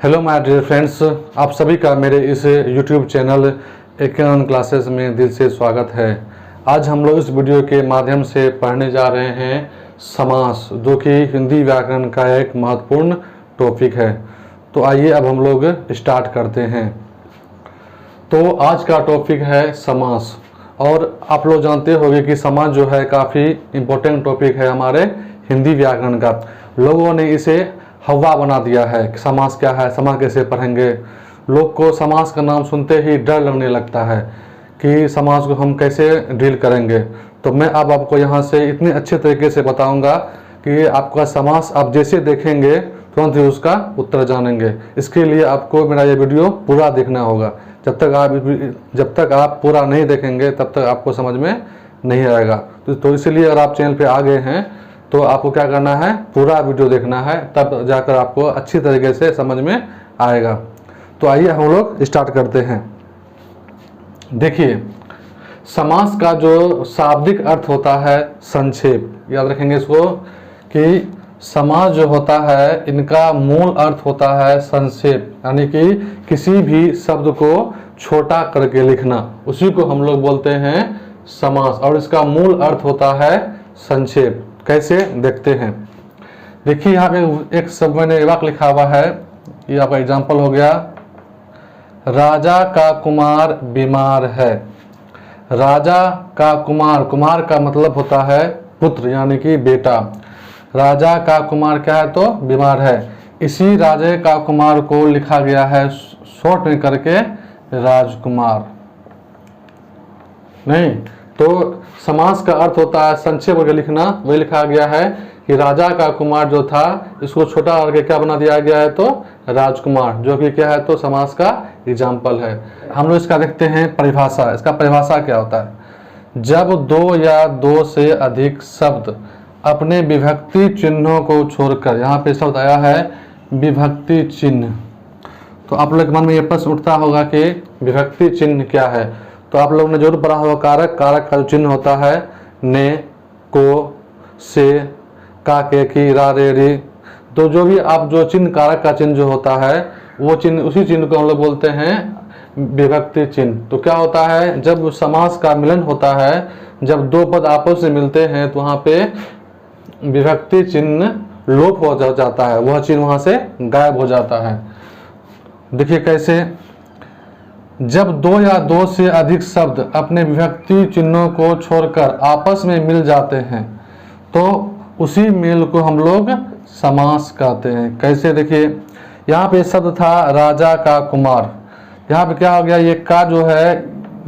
Hello my dear friends, आप सभी का मेरे इस YouTube चैनल एकेन क्लासेस में दिल से स्वागत है। आज हम लोग इस वीडियो के माध्यम से पढ़ने जा रहे हैं समास, जो कि हिंदी व्याकरण का एक महत्वपूर्ण टॉपिक है। तो आइए अब हम लोग स्टार्ट करते हैं। तो आज का टॉपिक है समास, और आप लोग जानते होंगे कि समास जो है काफ़ी इम्पोर्टेंट टॉपिक है हमारे हिंदी व्याकरण का। लोगों ने इसे हवा बना दिया है कि समास क्या है, समास कैसे पढ़ेंगे। लोग को समास का नाम सुनते ही डर लगने लगता है कि समास को हम कैसे डील करेंगे। तो मैं अब आपको यहाँ से इतने अच्छे तरीके से बताऊंगा कि आपका समास आप जैसे देखेंगे तुरंत ही उसका उत्तर जानेंगे। इसके लिए आपको मेरा ये वीडियो पूरा देखना होगा। जब तक आप पूरा नहीं देखेंगे तब तक आपको समझ में नहीं आएगा। तो इसलिए अगर आप चैनल पे आ गए हैं तो आपको क्या करना है, पूरा वीडियो देखना है, तब जाकर आपको अच्छी तरीके से समझ में आएगा। तो आइए हम लोग स्टार्ट करते हैं। देखिए, समास का जो शाब्दिक अर्थ होता है संक्षेप, याद रखेंगे इसको कि समास जो होता है इनका मूल अर्थ होता है संक्षेप, यानी कि किसी भी शब्द को छोटा करके लिखना, उसी को हम लोग बोलते हैं समास। और इसका मूल अर्थ होता है संक्षेप। कैसे देखते हैं, देखिए यहाँ पे एक शब्द मैंने वाक्य लिखा हुआ है, ये आपका एग्जाम्पल हो गया। राजा का कुमार बीमार है। राजा का कुमार, कुमार का मतलब होता है पुत्र यानी कि बेटा। राजा का कुमार क्या है तो बीमार है। इसी राजे का कुमार को लिखा गया है शॉर्ट में करके राजकुमार। नहीं, तो समास का अर्थ होता है संक्षेप करके लिखना। वही लिखा गया है कि राजा का कुमार जो था इसको छोटा करके क्या बना दिया गया है तो राजकुमार, जो कि क्या है तो समास का एग्जाम्पल है। हम लोग इसका देखते हैं परिभाषा। इसका परिभाषा क्या होता है, जब दो या दो से अधिक शब्द अपने विभक्ति चिन्हों को छोड़कर, यहाँ पे शब्द आया है विभक्ति चिन्ह। तो आप लोग के मन में ये प्रश्न उठता होगा कि विभक्ति चिन्ह क्या है। तो आप लोगों ने जरूर पढ़ा होगा कारक। कारक का जो चिन्ह होता है ने, को, से, का, के, की, रा, रे, री। तो जो भी आप जो चिन्ह, कारक का चिन्ह जो होता है वो चिन्ह, उसी चिन्ह को हम लोग बोलते हैं विभक्ति चिन्ह। तो क्या होता है, जब समास का मिलन होता है, जब दो पद आपस में मिलते हैं तो वहाँ पे विभक्ति चिन्ह लोप हो जाता है, वह चिन्ह वहाँ से गायब हो जाता है। देखिए कैसे, जब दो या दो से अधिक शब्द अपने विभक्ति चिन्हों को छोड़कर आपस में मिल जाते हैं तो उसी मेल को हम लोग समास कहते हैं। कैसे, देखिए यहाँ पे शब्द था राजा का कुमार, यहाँ पे क्या हो गया, ये का जो है,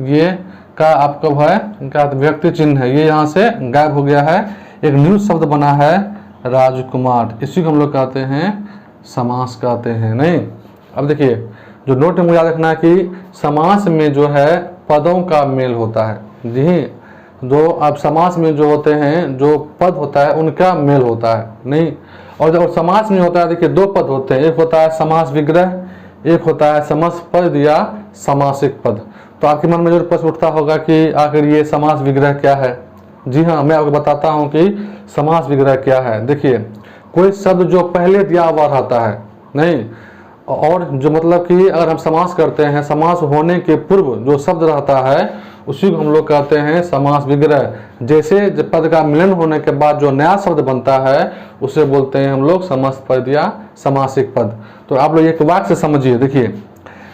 ये का आपका है इनका विभक्ति चिन्ह है, ये यहाँ से गायब हो गया है। एक न्यू शब्द बना है राजकुमार, इसी को हम लोग कहते हैं समास कहते हैं। नहीं, अब देखिए जो नोट में मुझे याद रखना है कि समास में जो है पदों का मेल होता है। जी, जो आप समास में जो होते हैं, जो पद होता है उनका मेल होता है। नहीं, और जब समास में होता है, देखिए दो पद होते हैं, एक होता है समास विग्रह, एक होता है समास पद या समासिक पद। तो आपके मन में जो प्रश्न उठता होगा कि आखिर ये समास विग्रह क्या है। जी हाँ, मैं आपको बताता हूँ कि समास विग्रह क्या है। देखिए, कोई शब्द जो पहले दिया हुआ रहता है, नहीं, और जो मतलब कि अगर हम समास करते हैं, समास होने के पूर्व जो शब्द रहता है उसी को हम लोग कहते हैं समास विग्रह। जैसे पद का मिलन होने के बाद जो नया शब्द बनता है उसे बोलते हैं हम लोग समास पद या समासिक पद। तो आप लोग एक वाक्य से समझिए। देखिए,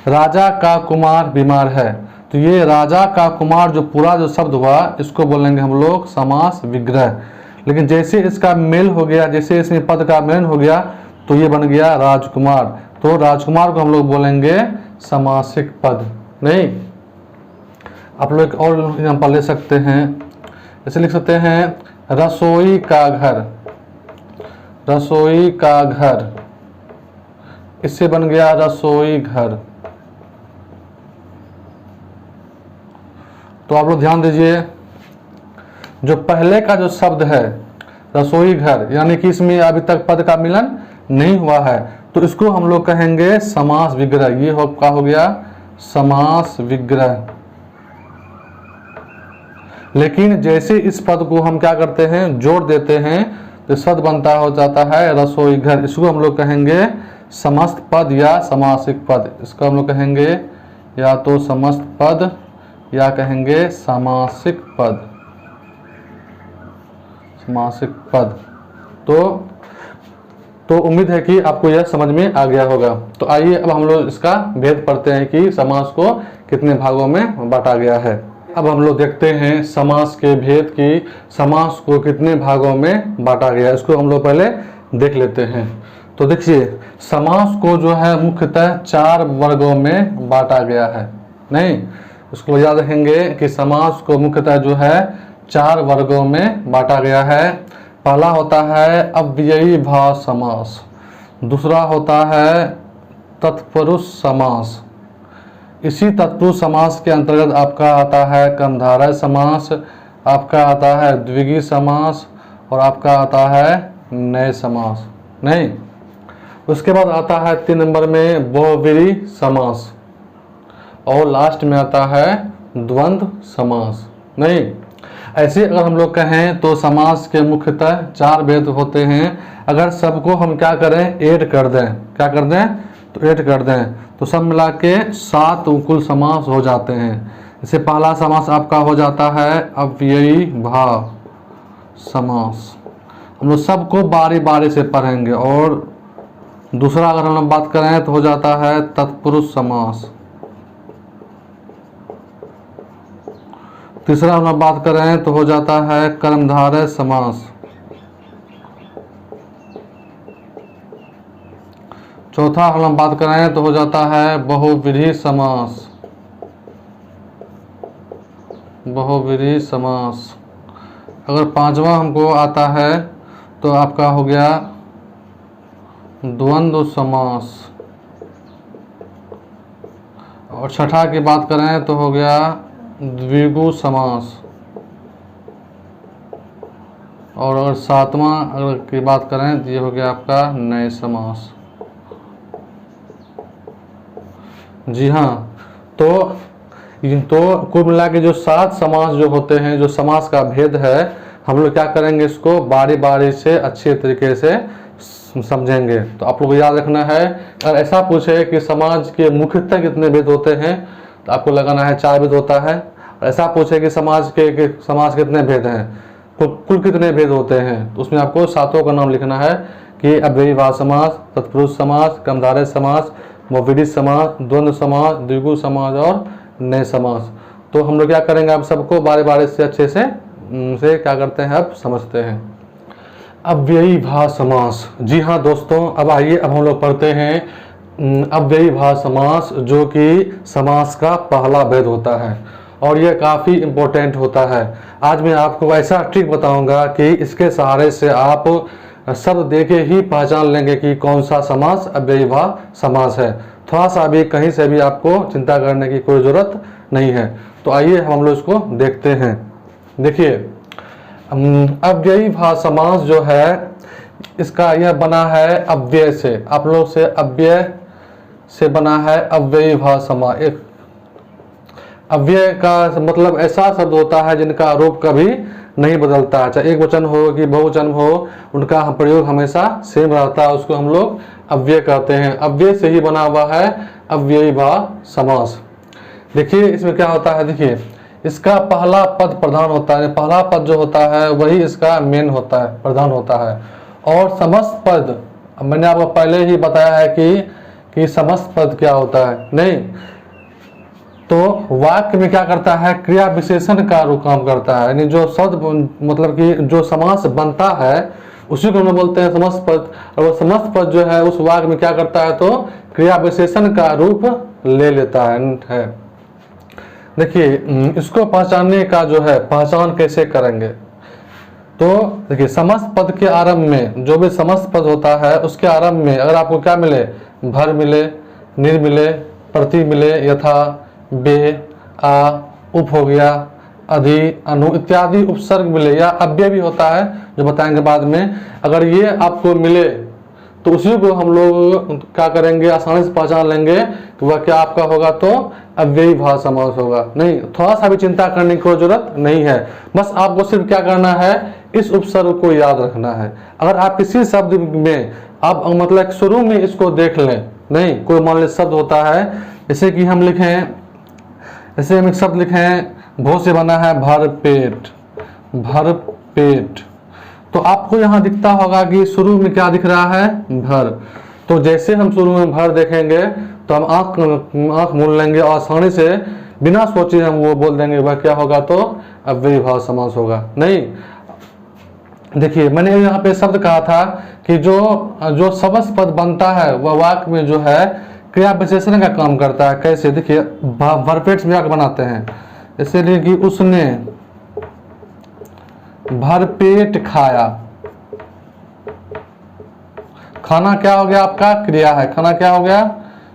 राजा का कुमार बीमार है, तो ये राजा का कुमार जो पूरा जो शब्द हुआ इसको बोलेंगे हम लोग समास विग्रह। लेकिन जैसे इसका मेल हो गया, जैसे इसमें पद का मिलन हो गया तो ये बन गया राजकुमार, तो राजकुमार को हम लोग बोलेंगे समासिक पद। नहीं, आप लोग एक और एग्जाम्पल ले सकते हैं, ऐसे लिख सकते हैं रसोई का घर। रसोई का घर, इससे बन गया रसोई घर। तो आप लोग ध्यान दीजिए, जो पहले का जो शब्द है रसोई घर, यानी कि इसमें अभी तक पद का मिलन नहीं हुआ है, तो इसको हम लोग कहेंगे समास विग्रह। ये क्या हो गया, समास विग्रह। लेकिन जैसे इस पद को हम क्या करते हैं, जोड़ देते हैं, तो शब्द बनता हो जाता है रसोई घर, इसको हम लोग कहेंगे समस्त पद या समासिक पद, इसको हम लोग कहेंगे या तो समस्त पद या कहेंगे समासिक पद, समासिक पद। तो उम्मीद है कि आपको यह समझ में आ गया होगा। तो आइए अब हम लोग इसका भेद पढ़ते हैं कि समास को कितने भागों में बांटा गया है। अब हम लोग देखते हैं समास के भेद की समास को कितने भागों में बांटा गया है, इसको हम लोग पहले देख लेते हैं। तो देखिए समास को जो है मुख्यतः 4 वर्गों में बांटा गया है। नहीं, इसको याद रखेंगे कि समास को मुख्यतः जो है 4 वर्गों में बांटा गया है। पहला होता है अव्ययी भाव समास, दूसरा होता है तत्पुरुष समास, इसी तत्पुरुष समास के अंतर्गत आपका आता है कर्मधारय समास, आपका आता है द्विगु समास और आपका आता है नए समास। नहीं, उसके बाद आता है 3 नंबर में बहुव्रीहि समास और लास्ट में आता है द्वंद्व समास। नहीं, ऐसे अगर हम लोग कहें तो समास के मुख्यतः 4 भेद होते हैं। अगर सबको हम क्या करें, ऐड कर दें, क्या कर दें, तो ऐड कर दें, तो सब मिला के 7 कुल समास हो जाते हैं। जैसे पहला समास आपका हो जाता है अव्ययी भाव समास, हम लोग सबको बारी बारी से पढ़ेंगे। और दूसरा अगर हम लोग बात करें तो हो जाता है तत्पुरुष समास, तीसरा हम लोग बात करें तो हो जाता है कर्मधारय समास, चौथा हम लोग बात करें तो हो जाता है बहुव्रीहि समास, बहुव्रीहि समास। अगर 5वां हमको आता है तो आपका हो गया द्वंद्व समास, और छठा की बात करें तो हो गया द्विगु समास, और अगर 7वां अगर की बात करें तो ये हो गया आपका नए समास। जी हाँ, तो कुल मिला के जो 7 समास जो होते हैं, जो समास का भेद है, हम लोग क्या करेंगे, इसको बारी बारी से अच्छे तरीके से समझेंगे। तो आप लोग को याद रखना है, अगर ऐसा पूछे कि समाज के मुख्यतः कितने भेद होते हैं तो आपको लगाना है 4 भेद होता है। और ऐसा पूछे कि समाज कितने भेद हैं, कुल कितने भेद होते हैं, तो उसमें आपको 7 का नाम लिखना है कि अव्ययी भाव समास, तत्पुरुष समास, कर्मधारय समास, बहुव्रीहि समास, द्वंद्व समास, द्विगु समास और नए समास। तो हम लोग क्या करेंगे, आप सबको बारी बारी से अच्छे से क्या करते हैं, अब समझते हैं। अव्ययी भाव समास, जी हाँ दोस्तों, अब आइए अब हम लोग पढ़ते हैं अव्ययी भाव समास, जो कि समास का पहला भेद होता है और यह काफ़ी इम्पोर्टेंट होता है। आज मैं आपको ऐसा ट्रिक बताऊंगा कि इसके सहारे से आप शब्द देखे ही पहचान लेंगे कि कौन सा समास अव्ययी भाव समास है। थोड़ा सा भी कहीं से भी आपको चिंता करने की कोई ज़रूरत नहीं है। तो आइए हम लोग इसको देखते हैं। देखिए अव्ययी भाव समास जो है, इसका यह बना है अव्यय से, आप लोग से अव्यय से बना है अव्ययी भाव समास। एक अव्यय का मतलब ऐसा शब्द होता है जिनका रूप कभी नहीं बदलता है, चाहे एक वचन हो कि बहुवचन हो, उनका प्रयोग हमेशा सेम रहता है, उसको हम लोग अव्यय कहते हैं। अव्यय से ही बना हुआ है अव्ययी भाव समास। देखिए इसमें क्या होता है, देखिए इसका पहला पद प्रधान होता है, पहला पद जो होता है वही इसका मेन होता है, प्रधान होता है। और समस्त पद, मैंने आपको पहले ही बताया है कि समस्त पद क्या होता है। नहीं, तो वाक्य में क्या करता है, क्रिया विशेषण का काम करता है, यानी जो शब्द मतलब कि जो समास बनता है उसी को हम बोलते हैं समस्त पद। और वो समस्त पद जो है उस वाक्य में क्या करता है, तो क्रिया विशेषण का रूप ले लेता है। देखिए इसको पहचानने का जो है, पहचान कैसे करेंगे, तो देखिए समस्त पद के आरंभ में जो भी समस्त पद होता है उसके आरंभ में अगर आपको क्या मिले, भर मिले, निर मिले, प्रति मिले, यथा, बे, आ, उप हो गया, अधि, अनु इत्यादि उपसर्ग मिले, या अव्यय भी होता है जो बताएंगे बाद में, अगर ये आपको मिले तो उसी को हम लोग क्या करेंगे, आसानी से पहचान लेंगे कि वह क्या आपका होगा, तो अव्ययी भाव समास होगा। नहीं, थोड़ा सा भी चिंता करने की कोई जरूरत नहीं है, बस आपको सिर्फ क्या करना है, इस उपसर्ग को याद रखना है। अगर आप किसी शब्द में अब मतलब शुरू में इसको देख लें। नहीं, कोई मान लीजिए शब्द होता है, जैसे कि हम लिखें, जैसे हम एक शब्द लिखें, भो से बना है भर पेट, भर पेट। तो आपको यहाँ दिखता होगा कि शुरू में क्या दिख रहा है, भर। तो जैसे हम शुरू में भर देखेंगे तो हम आँख मूंद लेंगे और आसानी से बिना सोचे हम वो बोल देंगे, वह क्या होगा, तो अव्ययी भाव समास होगा। नहीं, देखिए मैंने यहाँ पे शब्द कहा था कि जो सबस पद बनता है वह वाक्य में जो है क्रिया विशेषण का काम करता है। कैसे, देखिए भरपेट वाक्य बनाते हैं, इसलिए कि उसने भरपेट खाया। खाना क्या हो गया आपका, क्रिया है। खाना क्या हो गया,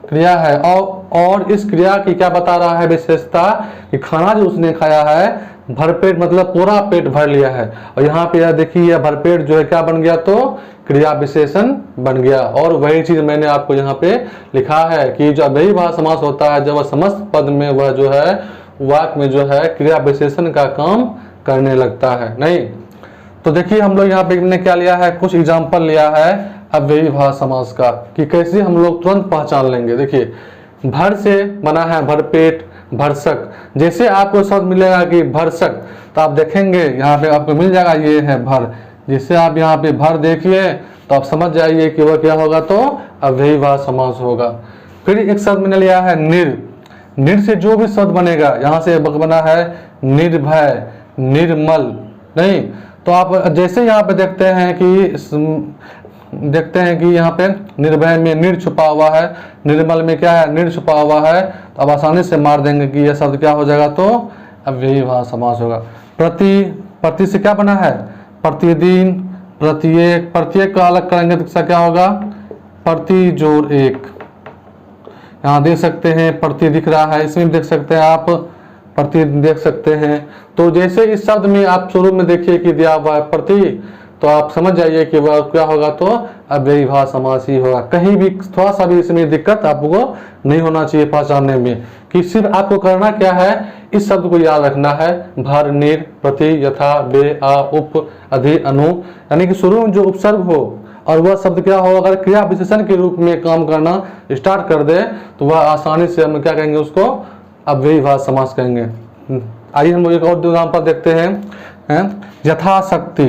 क्रिया है। और इस क्रिया की क्या बता रहा है विशेषता, कि खाना जो उसने खाया है भरपेट मतलब पूरा पेट भर लिया है। और यहाँ पे यह देखिए भरपेट जो है क्या बन गया, तो क्रिया विशेषण बन गया। और वही चीज मैंने आपको यहाँ पे लिखा है कि जो अव्ययी भाव समास होता है, जब वह समस्त पद में वह जो है वाक्य में जो है क्रिया विशेषण का काम करने लगता है। नहीं, तो देखिए हम लोग यहाँ पे हमने क्या लिया है, कुछ एग्जाम्पल लिया है अव्ययी भाव समास का, कि कैसे हम लोग तुरंत पहचान लेंगे। देखिए भर से बना है भरपेट, भरसक। जैसे आपको शब्द मिलेगा कि भरसक, तो आप देखेंगे यहाँ पे आपको मिल जाएगा ये है भर। जैसे आप यहाँ पे भर देखिए तो आप समझ जाइए कि वह क्या होगा, तो अव्ययी भाव समास होगा। फिर एक शब्द मैंने लिया है निर। निर से जो भी शब्द बनेगा, यहाँ से बना है निर्भय, निर्मल। नहीं, तो आप जैसे यहाँ पे देखते हैं कि यहाँ पे निर्भय में निर छुपा हुआ है, निर्मल में क्या है, निर छुपा हुआ है, तो आप आसानी से मार देंगे कि यह शब्द क्या हो जाएगा, तो अव्ययी भाव समास होगा। प्रति से क्या बना है, प्रतिदिन, प्रत्येक। प्रत्येक का अलग करेंगे तो इसका क्या होगा, प्रति जोड़ एक। यहाँ देख सकते हैं प्रति दिख रहा है, इसमें देख सकते हैं आप प्रति देख सकते हैं। तो जैसे इस शब्द में आप शुरू में देखिए कि दिया हुआ है प्रति, तो आप समझ जाइए कि वह क्या होगा, तो अव्ययी भाव समास ही होगा। कहीं भी थोड़ा सा भी इसमें दिक्कत आपको नहीं होना चाहिए पहचानने में, कि सिर्फ आपको करना क्या है, इस शब्द को याद रखना है, भर, निर, प्रति, यथा, बे, आ, उप, अधि, अनु, यानी कि शुरू में जो उपसर्ग हो और वह शब्द क्या हो, अगर क्रिया विशेषण के रूप में काम करना स्टार्ट कर दे तो वह आसानी से हम क्या कहेंगे, उसको अव्ययी भाव समास कहेंगे। आइए हम एक और एग्जाम्पल देखते हैं। यथाशक्ति।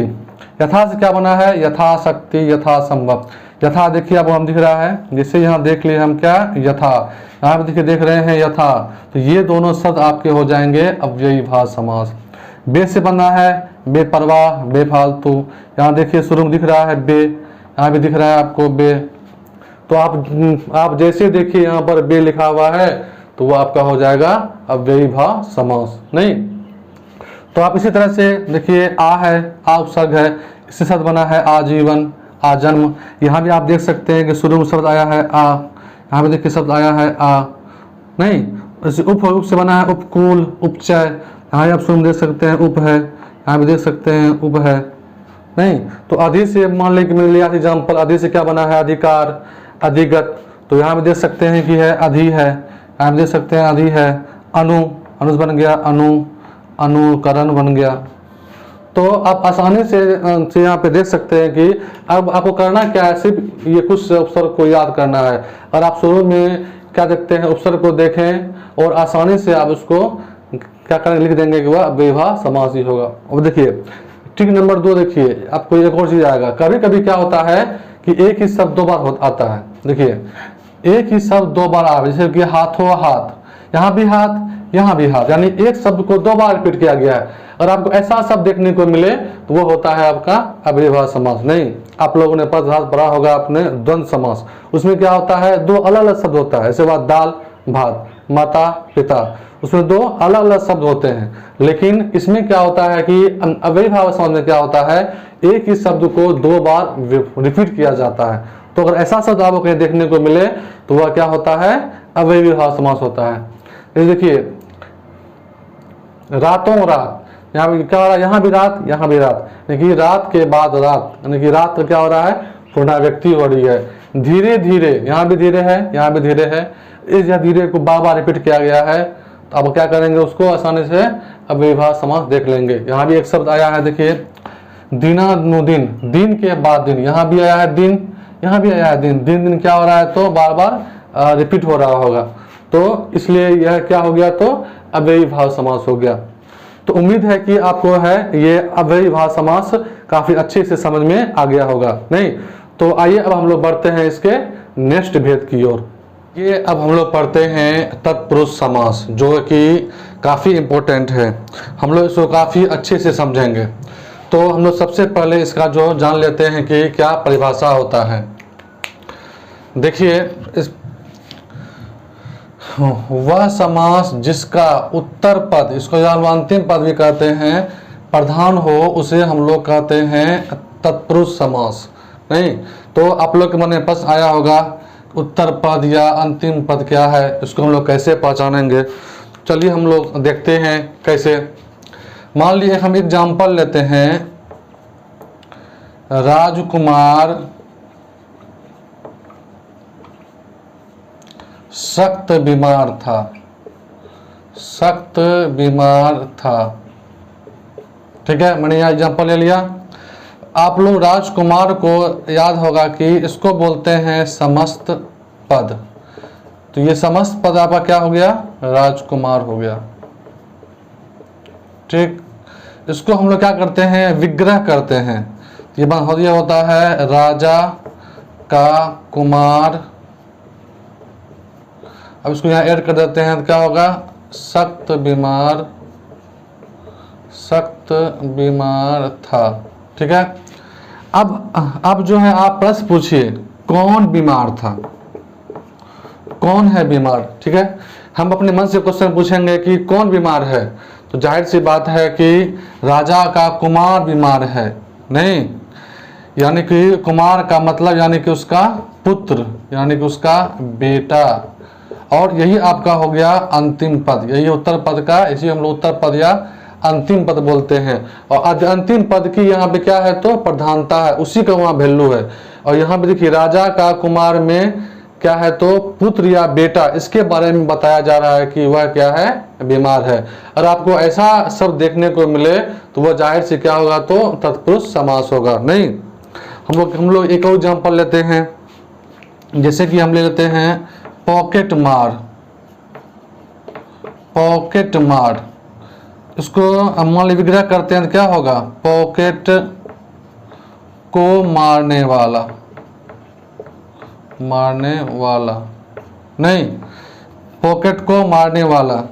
यथा से क्या बना है, यथाशक्ति, यथासंभव। यथा देखिए अब हम दिख रहा है, जैसे यहाँ देख लिए हम क्या, यथा। यहाँ पे देखिए देख रहे हैं यथा, तो ये दोनों शब्द आपके हो जाएंगे अव्ययी भाव समास। बे से बना है बेपरवाह, बेफालतू। यहाँ देखिए शुरू में दिख रहा है बे, यहाँ भी दिख रहा है आपको बे। तो आप जैसे देखिए यहाँ पर बे लिखा हुआ है तो वो आपका हो जाएगा अव्ययी भाव समास। नहीं, तो आप इसी तरह से देखिए आ है, आ उपसर्ग है, इससे शब्द बना है आजीवन, आजन्म। यहाँ भी आप देख सकते हैं कि शुरू में शब्द आया है आ, यहाँ पे देखिए शब्द आया है आ। नहीं, जैसे उप से बना है उपकूल, उपचय। यहाँ भी आप शुरू में देख सकते हैं उप है, यहाँ भी देख सकते हैं उप है। नहीं, तो अधि से मान लें कि मैंने लिया एग्जाम्पल, अधि से क्या बना है, अधिकार, अधिगत। तो यहाँ भी देख सकते हैं कि है अधि है, यहाँ भी देख सकते हैं अधि है। अनु, अनुस बन गया अनु, अनुकरण बन गया। तो आप आसानी से यहाँ पे देख सकते हैं कि अब आपको करना क्या है, सिर्फ ये कुछ उपसर्ग को याद करना है। और आप शुरू में क्या देखते हैं, उपसर्ग को देखें और आसानी से आप उसको क्या करें, लिख देंगे कि वह अव्ययी भाव समास ही होगा। अब देखिए ट्रिक नंबर 2, देखिए आपको एक और चीज आएगा। कभी कभी क्या होता है कि एक ही शब्द 2 बार आता है। देखिए एक ही शब्द 2 बार आ, जैसे कि हाथों हाथ, यहाँ भी हाथ, यहाँ भी हाथ, यानी एक शब्द को 2 बार रिपीट किया गया है। अगर आपको ऐसा शब्द देखने को मिले तो वो होता है आपका अव्ययी भाव समास। नहीं, आप लोगों ने पढ़ा होगा आपने द्वंद्व समास। उसमें क्या होता है, 2 अलग अलग शब्द होता है। ऐसे बात दाल भात, माता पिता, उसमें 2 अलग अलग शब्द होते हैं। लेकिन इसमें क्या होता है कि अव्ययी भाव समास में क्या होता है, एक ही शब्द को 2 बार रिपीट किया जाता है। तो अगर ऐसा शब्द आपको कहीं देखने को मिले तो वह क्या होता है, अव्ययी भाव समास होता है। देखिए रातों रात, यहाँ भी क्या हो रहा है, यहाँ भी रात, यहाँ भी रात, यानी कि रात के बाद रात, यानी कि रात क्या हो रहा है, पुनरावृत्ति हो रही है। धीरे धीरे, यहाँ भी धीरे है, यहाँ भी धीरे है, इस धीरे को बार बार रिपीट किया गया है। तो अब क्या करेंगे, उसको आसानी से अव्ययी भाव समास देख लेंगे। यहाँ भी एक शब्द आया है, देखिए दीनानुदिन, दिन के बाद दिन, यहाँ भी आया है दिन, यहाँ भी आया है दिन, दिन दिन क्या हो रहा है तो बार बार रिपीट हो रहा होगा, तो इसलिए यह क्या हो गया तो अव्ययी भाव समास हो गया। तो उम्मीद है कि आपको है ये अव्ययी भाव समास काफी अच्छे से समझ में आ गया होगा। नहीं तो आइए अब हम लोग बढ़ते हैं इसके नेक्स्ट भेद की ओर। ये अब हम लोग पढ़ते हैं तत्पुरुष समास, जो कि काफ़ी इम्पोर्टेंट है, हम लोग इसको काफ़ी अच्छे से समझेंगे। तो हम लोग सबसे पहले इसका जो जान लेते हैं कि क्या परिभाषा होता है। देखिए, इस वह समास जिसका उत्तर पद, इसको अंतिम पद भी कहते हैं, प्रधान हो, उसे हम लोग कहते हैं तत्पुरुष समास। नहीं तो आप लोग के मन में प्रश्न आया होगा उत्तर पद या अंतिम पद क्या है, इसको हम लोग कैसे पहचानेंगे। चलिए हम लोग देखते हैं कैसे। मान लीजिए हम एग्जाम्पल लेते हैं, राजकुमार सख्त बीमार था, सख्त बीमार था। ठीक है, मैंने यहाँ एग्जाम्पल ले लिया। आप लोग राजकुमार को याद होगा कि इसको बोलते हैं समस्त पद, तो ये समस्त पद आपका क्या हो गया, राजकुमार हो गया। ठीक, इसको हम लोग क्या करते हैं, विग्रह करते हैं। ये होता है राजा का कुमार, अब इसको यहाँ ऐड कर देते हैं तो क्या होगा, सख्त बीमार, सख्त बीमार था। ठीक है, अब जो है आप प्रश्न पूछिए कौन बीमार था, कौन है बीमार। ठीक है, हम अपने मन से क्वेश्चन पूछेंगे कि कौन बीमार है, तो जाहिर सी बात है कि राजा का कुमार बीमार है। नहीं, यानी कि कुमार का मतलब यानी कि उसका पुत्र, यानी कि उसका बेटा, और यही आपका हो गया अंतिम पद, यही उत्तर पद का, इसी हम लोग उत्तर पद या अंतिम पद बोलते हैं। और अंतिम पद की यहाँ पे क्या है तो प्रधानता है, उसी का वहाँ वैल्यू है। और यहाँ पे देखिए राजा का कुमार में क्या है तो पुत्र या बेटा, इसके बारे में बताया जा रहा है कि वह क्या है, बीमार है। और आपको ऐसा शब्द देखने को मिले तो वह जाहिर से क्या होगा तो तत्पुरुष समास होगा। नहीं, हम लोग एक और एग्जाम्पल लेते हैं, जैसे कि हम ले लेते हैं पॉकेट मार, पॉकेट मार, इसको मान ली विग्रह करते हैं तो क्या होगा, पॉकेट को मारने वाला, मारने वाला। नहीं, पॉकेट को मारने वाला,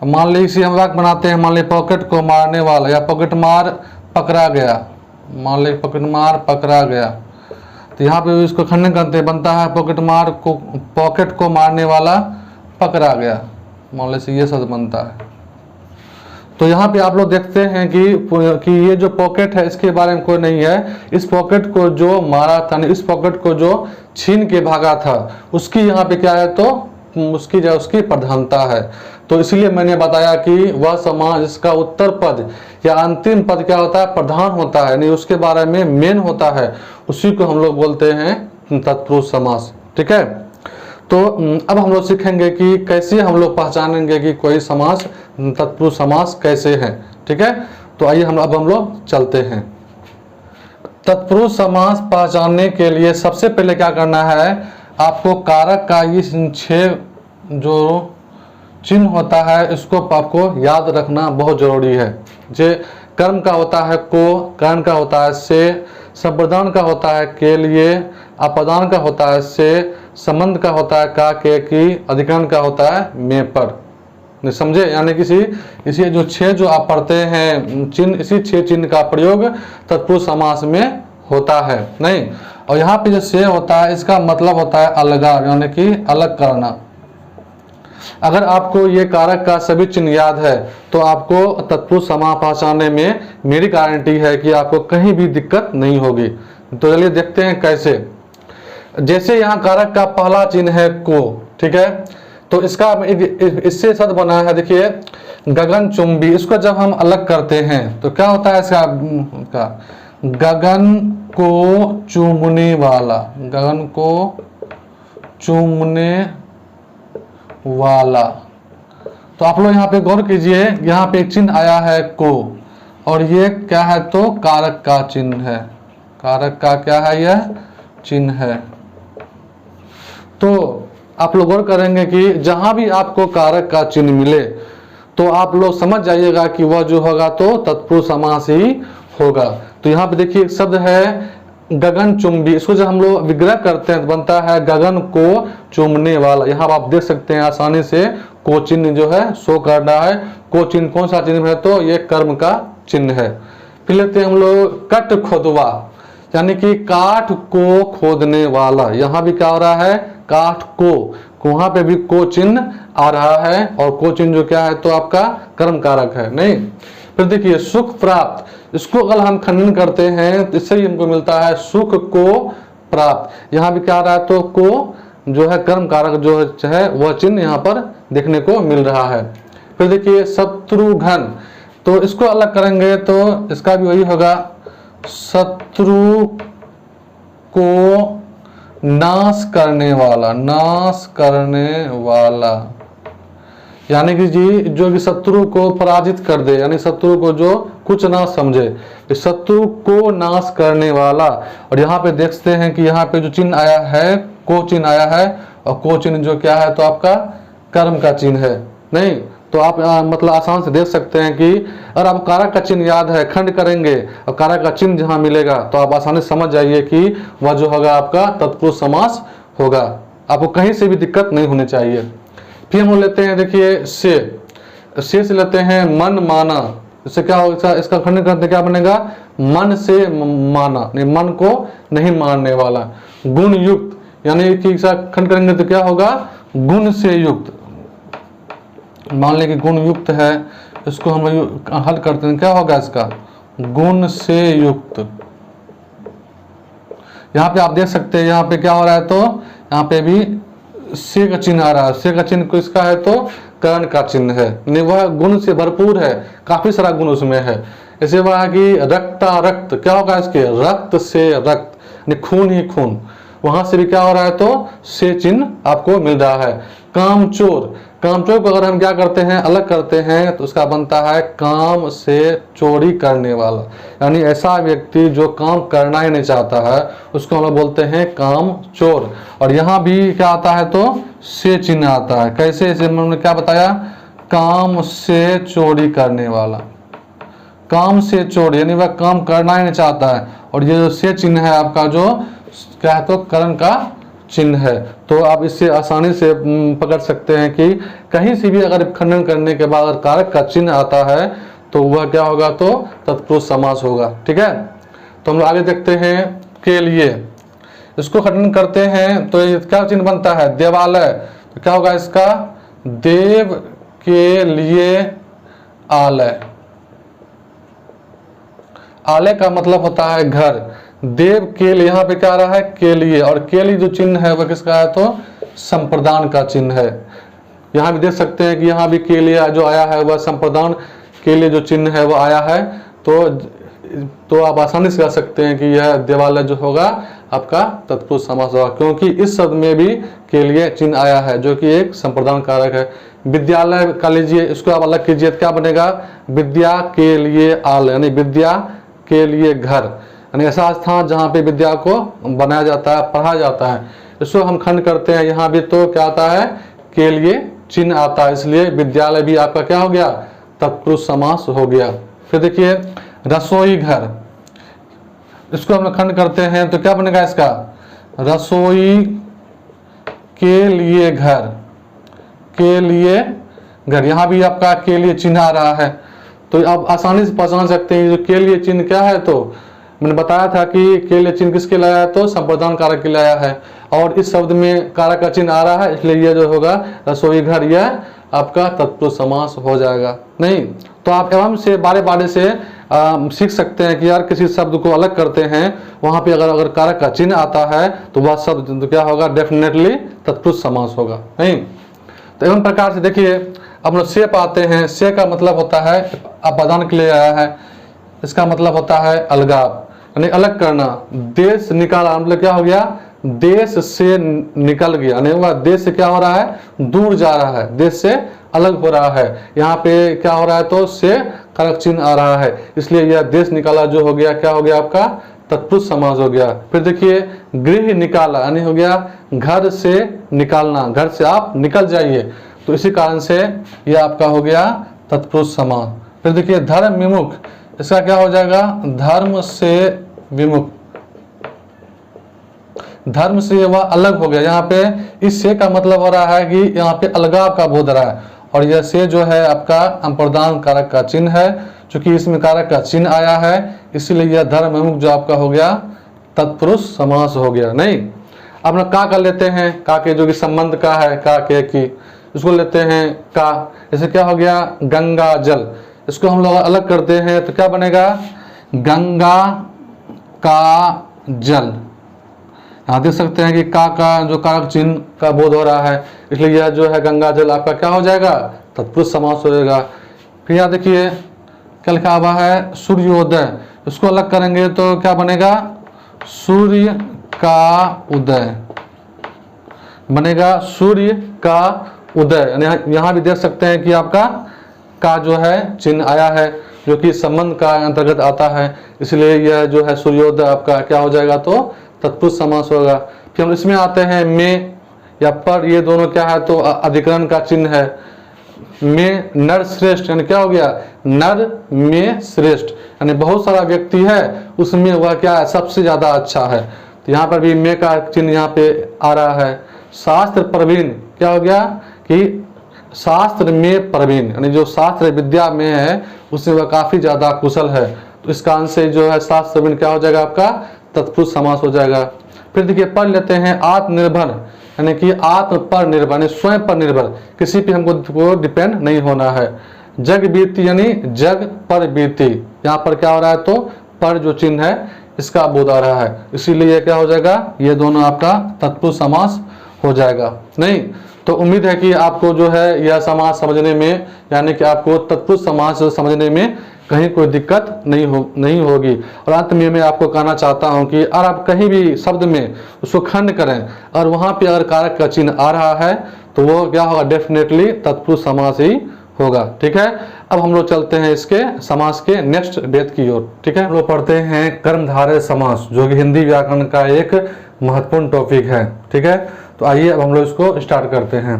मान ली इसी हम वाक्य बनाते हैं, मान ली पॉकेट को मारने वाला या पॉकेट मार पकड़ा गया, मान ली पॉकेट मार पकड़ा गया, तो यहाँ पे इसको खंडन करते हैं, बनता है पॉकेट मार को, पॉकेट को मारने वाला पकड़ा गया, मान ली से ये शब्द बनता है। तो यहाँ पे आप लोग देखते हैं कि ये जो पॉकेट है इसके बारे में कोई नहीं है, इस पॉकेट को जो मारा था, इस पॉकेट को जो छीन के भागा था, उसकी यहाँ पे क्या है तो उसकी जो उसकी प्रधानता है। तो इसलिए मैंने बताया कि वह समास जिसका उत्तर पद या अंतिम पद क्या होता है, प्रधान होता है, नहीं उसके बारे में मेन होता है, उसी को हम लोग बोलते हैं तत्पुरुष समास। ठीक है, तो अब हम लोग सीखेंगे कि कैसे हम लोग पहचानेंगे कि कोई समास तत्पुरुष समास कैसे है। ठीक है, तो आइए हम लोग चलते हैं। तत्पुरुष समास पहचानने के लिए सबसे पहले क्या करना है, आपको कारक का ये 6 जो चिन्ह होता है इसको आपको याद रखना बहुत जरूरी है। जे कर्म का होता है को, कर्ण का होता है से, संप्रदान का होता है के लिए, अपदान का होता है से, संबंध का होता है का के की, अधिकरण का होता है में पर। समझे, यानी इसी जो 6 जो आप पढ़ते हैं चिन्ह, इसी 6 चिन्ह का प्रयोग तत्पुरुष समास में होता है। नहीं, और यहाँ पे जो से होता है इसका मतलब होता है अलगाव, यानी कि अलग करना। अगर आपको ये कारक का सभी चिन्ह याद है तो आपको तत्पुरुष समास पहचानने में मेरी गारंटी है कि आपको कहीं भी दिक्कत नहीं होगी। तो चलिए देखते हैं कैसे। जैसे यहाँ कारक का पहला चिन्ह है को, ठीक है, तो इसका इससे शब्द बना है, देखिए गगनचुंबी। इसको जब हम अलग करते हैं तो क्या होता है इसका गगन को चूमने वाला, गगन को चूमने वाला। तो आप लोग यहाँ पे गौर कीजिए, यहाँ पे एक चिन्ह आया है को, और ये क्या है तो कारक का चिन्ह है, कारक का क्या है यह चिन्ह है। तो आप लोग गौर करेंगे कि जहां भी आपको कारक का चिन्ह मिले तो आप लोग समझ जाइएगा कि वह जो होगा तो तत्पुरुष समास ही होगा। तो यहाँ पे देखिए एक शब्द है गगन चुंबी, इसको जब हम लोग विग्रह करते हैं तो बनता है गगन को चूमने वाला। यहाँ आप देख सकते हैं आसानी से को चिन्ह जो है शो कर रहा है। को चिन्ह कौन सा चिन्ह है तो ये कर्म का चिन्ह है। फिर लेते हैं हम लोग कट खोदवा, यानी कि काठ को खोदने वाला। यहाँ भी क्या हो रहा है काठ को, वहां पे भी को चिन्ह आ रहा है और को चिन्ह जो क्या है तो आपका कर्म कारक है नहीं। फिर देखिए सुख प्राप्त, इसको अगर हम खंडन करते हैं तो इससे ही हमको मिलता है सुख को प्राप्त। यहाँ भी क्या आ रहा है तो को जो है कर्म कारक जो है वह चिन्ह यहाँ पर देखने को मिल रहा है। फिर देखिए शत्रुघ्न, तो इसको अलग करेंगे तो इसका भी वही होगा शत्रु को नाश करने वाला, नाश करने वाला, यानी कि जी जो कि शत्रु को पराजित कर दे, यानी शत्रु को जो कुछ ना समझे, शत्रु को नाश करने वाला। और यहाँ पे देखते हैं कि यहाँ पे जो चिन्ह आया है को चिन्ह आया है और को चिन्ह जो क्या है तो आपका कर्म का चिन्ह है नहीं। तो आप मतलब आसान से देख सकते हैं कि अगर आप कारक का चिन्ह याद है खंड करेंगे और कारक का चिन्ह जहां मिलेगा तो आप आसानी से समझ जाइए कि वह जो होगा आपका तत्पुरुष समास होगा। आपको कहीं से भी दिक्कत नहीं होनी चाहिए। फिर हम लेते हैं देखिए से लेते हैं मन माना, इससे क्या होगा इसका खंड करते क्या बनेगा मन से माना, नहीं मन को नहीं मानने वाला। गुण युक्त, यानी कि इसका खंड करेंगे तो क्या होगा गुण से युक्त। मान लें कि गुण युक्त है, इसको हम हल करते हैं क्या होगा इसका गुण से युक्त। यहाँ पे आप देख सकते हैं यहाँ पे क्या हो रहा है तो यहाँ पे भी से का चिन्ह आ रहा है। से का चिन्ह किसका है तो कर्ण का चिन्ह है, नहीं वह गुण से भरपूर है, काफी सारा गुण उसमें है। ऐसे वह कि रक्ता रक्त, क्या होगा इसके रक्त से रक्त, नहीं खून ही खून, वहां से भी क्या हो रहा है तो से चिन्ह आपको मिल रहा है। कामचोर, कामचोर को अगर हम क्या करते हैं अलग करते हैं तो उसका बनता है काम से चोरी करने वाला, यानी ऐसा व्यक्ति जो काम करना ही नहीं चाहता है उसको हम लोग बोलते हैं काम चोर। और यहाँ भी क्या आता है तो से चिन्ह आता है। कैसे, इसे हमने क्या बताया काम से चोरी करने वाला, काम से चोरी यानी वह काम करना ही नहीं चाहता है। और ये जो से चिन्ह है आपका जो क्या है तो कर्म का चिन्ह है। तो आप इससे आसानी से पकड़ सकते हैं कि कहीं से भी अगर खंडन करने के बाद अगर कारक का चिन्ह आता है तो वह क्या होगा तो तत्पुरुष समास होगा। ठीक है, तो हम लोग आगे देखते हैं के लिए, इसको खंडन करते हैं तो ये क्या चिन्ह बनता है देवालय, तो क्या होगा इसका देव के लिए आलय। आलय का मतलब होता है घर, देव के लिए यहाँ पे क्या आ रहा है के लिए, और के लिए जो चिन्ह है वह किसका है तो संप्रदान का चिन्ह है। यहाँ भी देख सकते हैं कि यहाँ भी के लिए जो आया है वह संप्रदान के लिए जो चिन्ह है वह आया है। तो आप आसानी से कह सकते हैं कि यह देवालय जो होगा आपका तत्पुरुष समास होगा, क्योंकि इस शब्द में भी के लिए चिन्ह आया है जो कि एक संप्रदान कारक है। विद्यालय का लीजिए, इसको आप अलग कीजिए, क्या बनेगा विद्या के लिए आलय, यानी विद्या के लिए घर, यानी ऐसा स्थान जहाँ पे विद्या को बनाया जाता है पढ़ाया जाता है। इसको हम खंड करते हैं, यहाँ भी तो क्या आता है के लिए चिन्ह आता है, इसलिए विद्यालय भी आपका क्या हो गया तत्पुरुष समास हो गया। फिर देखिए रसोई घर, इसको हम खंड करते हैं तो क्या बनेगा इसका रसोई के लिए घर, के लिए घर। यहाँ भी आपका के लिए चिन्ह आ रहा है, तो आप आसानी से पहचान सकते हैं जो के लिए चिन्ह क्या है। तो मैंने बताया था कि के लिए चिन्ह किसके लाया है तो संप्रदान कारक के लाया है, और इस शब्द में कारक का चिन्ह आ रहा है, इसलिए यह जो होगा रसोई घर यह आपका तत्पुरुष समास हो जाएगा। नहीं तो आप एवं से बारे बारे से सीख सकते हैं कि यार किसी शब्द को अलग करते हैं वहां पे अगर कारक का चिन्ह आता है तो वह शब्द क्या होगा डेफिनेटली तत्पुरुष समास होगा। नहीं तो एवं प्रकार से देखिए अब लोग से पाते हैं, से का मतलब होता है अपादान के लिए आया है, इसका मतलब होता है अलगाव, यानी अलग करना। देश निकाला मतलब क्या हो गया देश से निकल गया, यानी वह देश से क्या हो रहा है दूर जा रहा है, देश से अलग हो रहा है। यहाँ पे क्या हो रहा है तो से कारक चिन्ह आ रहा है, इसलिए यह देश निकाला जो हो गया क्या हो गया आपका तत्पुरुष समास हो गया। फिर देखिए गृह निकाला यानी हो गया घर से निकालना, घर से आप निकल जाइए, तो इसी कारण से ये आपका हो गया तत्पुरुष समास। फिर देखिए धर्म विमुख, इसका क्या हो जाएगा, धर्म से विमुख, धर्म से वह अलग हो गया। यहाँ पे इस से का मतलब हो रहा है कि यहाँ पे अलगाव का बोध रहा है, और यह से जो है आपका अप्रदान कारक का चिन्ह है, चूंकि इसमें कारक का चिन्ह आया है इसीलिए यह धर्म विमुख जो आपका हो गया तत्पुरुष समास हो गया। नहीं, अब ना का लेते हैं, का के जो कि संबंध का है, का के की, इसको लेते हैं का। जैसे क्या हो गया गंगा जल, इसको हम लोग अलग करते हैं तो क्या बनेगा, गंगा का जल। यहाँ देख सकते हैं कि का जो कारक चिन्ह का बोध हो रहा है, इसलिए यह जो है गंगा जल आपका क्या हो जाएगा, तत्पुरुष समास हो जाएगा। फिर यहाँ देखिए क्या लिखा हुआ है सूर्योदय, इसको अलग करेंगे तो क्या बनेगा, सूर्य का उदय बनेगा, सूर्य का उदय। यहाँ भी देख सकते हैं कि आपका का जो है चिन्ह आया है जो कि संबंध का अंतर्गत आता है, इसलिए यह जो है सूर्योदय आपका क्या हो जाएगा, तो तत्पुरुष समास होगा। फिर हम इसमें आते हैं में या पर, ये दोनों क्या है तो अधिकरण का चिन्ह है। में नर श्रेष्ठ यानी क्या हो गया, नर में श्रेष्ठ यानी बहुत सारा व्यक्ति है उसमें वह क्या है सबसे ज्यादा अच्छा है, तो यहाँ पर भी में का चिन्ह यहाँ पे आ रहा है। शास्त्र प्रवीण क्या हो गया कि शास्त्र में प्रवीण यानी जो शास्त्र विद्या में है उसमें वह काफी ज्यादा कुशल है, तो इस कारण से जो है शास्त्र प्रवीण क्या हो जाएगा आपका तत्पुरुष समास हो जाएगा। फिर देखिए पढ़ लेते हैं आत्मनिर्भर यानी कि आत्म पर निर्भर यानी स्वयं पर निर्भर, किसी पे हमको डिपेंड नहीं होना है। जग बीती यानी जग पर बीती, यहाँ पर क्या हो रहा है तो पर जो चिन्ह है इसका बोध आ रहा है, इसीलिए क्या हो जाएगा, ये दोनों आपका तत्पुरुष समास हो जाएगा। नहीं तो उम्मीद है कि आपको जो है यह समास समझने में यानी कि आपको तत्पुरुष समास समझने में कहीं कोई दिक्कत नहीं होगी। और अंत में मैं आपको कहना चाहता हूं कि अगर आप कहीं भी शब्द में उसको खंड करें और वहां पे अगर कारक का चिन्ह आ रहा है तो वो क्या होगा, डेफिनेटली तत्पुरुष समास ही होगा। ठीक है, अब हम लोग चलते हैं इसके समास के नेक्स्ट डेट की ओर। ठीक है, हम लोग पढ़ते हैं कर्मधारय समास जो कि हिंदी व्याकरण का एक महत्वपूर्ण टॉपिक है। ठीक है, तो आइए अब हम लोग इसको स्टार्ट करते हैं।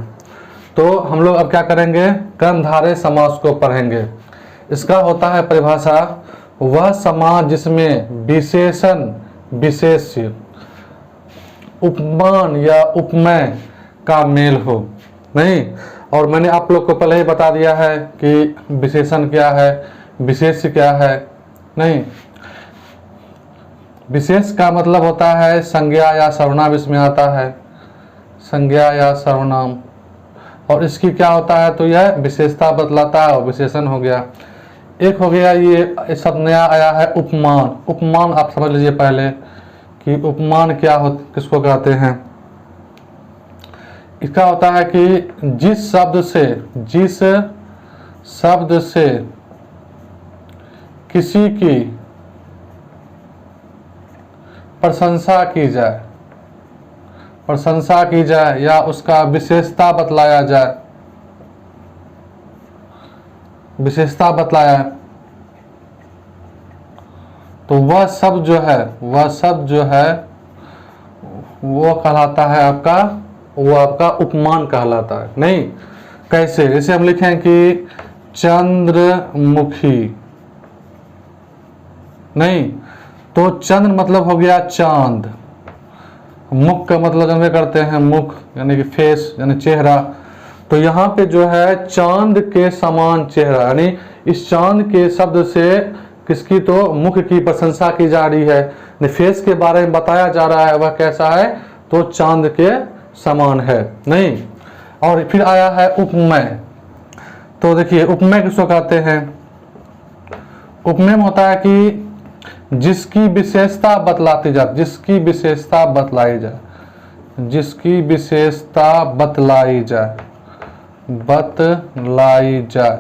तो हम लोग अब क्या करेंगे, कर्मधारय समास को पढ़ेंगे। इसका होता है परिभाषा, वह समास जिसमें विशेषण विशेष्य उपमान या उपमेय का मेल हो। नहीं, और मैंने आप लोग को पहले ही बता दिया है कि विशेषण क्या है, विशेष्य क्या है। नहीं, विशेष का मतलब होता है संज्ञा या सर्वनाम, इसमें आता है संज्ञा या सर्वनाम, और इसकी क्या होता है तो यह विशेषता बतलाता है और विशेषण हो गया। एक हो गया ये शब्द नया आया है उपमान। उपमान आप समझ लीजिए पहले कि उपमान क्या हो, किसको कहते हैं। इसका होता है कि जिस शब्द से किसी की प्रशंसा की जाए या उसका विशेषता बतलाया जाए, तो वह शब्द जो है वो कहलाता है आपका, वो आपका उपमान कहलाता है। नहीं, कैसे, जैसे हम लिखें कि चंद्रमुखी। नहीं, तो चंद्र मतलब हो गया चांद, मुख का मतलब जानवे करते हैं मुख यानी कि फेस यानी चेहरा, तो यहाँ पे जो है चांद के समान चेहरा यानी इस चांद के शब्द से किसकी तो मुख की प्रशंसा की जा रही है, फेस के बारे में बताया जा रहा है वह कैसा है तो चांद के समान है। नहीं, और फिर आया है उपमेय। तो देखिए उपमेय किसको कहते हैं, उपमेय में होता है कि जिसकी विशेषता बतलाई जाए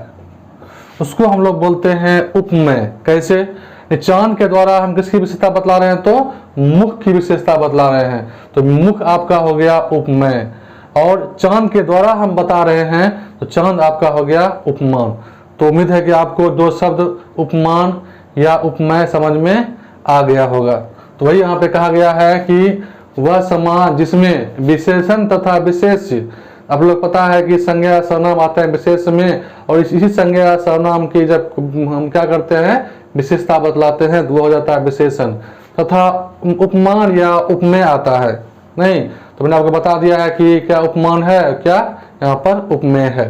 उसको हम लोग बोलते हैं उपमेय। कैसे, चांद के द्वारा हम किसकी विशेषता बतला रहे हैं तो मुख की विशेषता बतला रहे हैं, तो मुख आपका हो गया उपमेय, और चांद के द्वारा हम बता रहे हैं तो चांद आपका हो गया उपमान। तो उम्मीद है कि आपको दो शब्द उपमान या उपमेय समझ में आ गया होगा। तो वही यहाँ पे कहा गया है कि वह समास जिसमें विशेषण तथा विशेष्य, आप लोग पता है कि संज्ञा सर्वनाम आते हैं विशेष में, और इसी संज्ञा सर्वनाम की जब हम क्या करते हैं विशेषता बतलाते हैं तो वो हो जाता है विशेषण। तथा उपमान या उपमेय आता है, नहीं तो मैंने आपको बता दिया है कि क्या उपमान है, क्या यहाँ पर उपमेय है।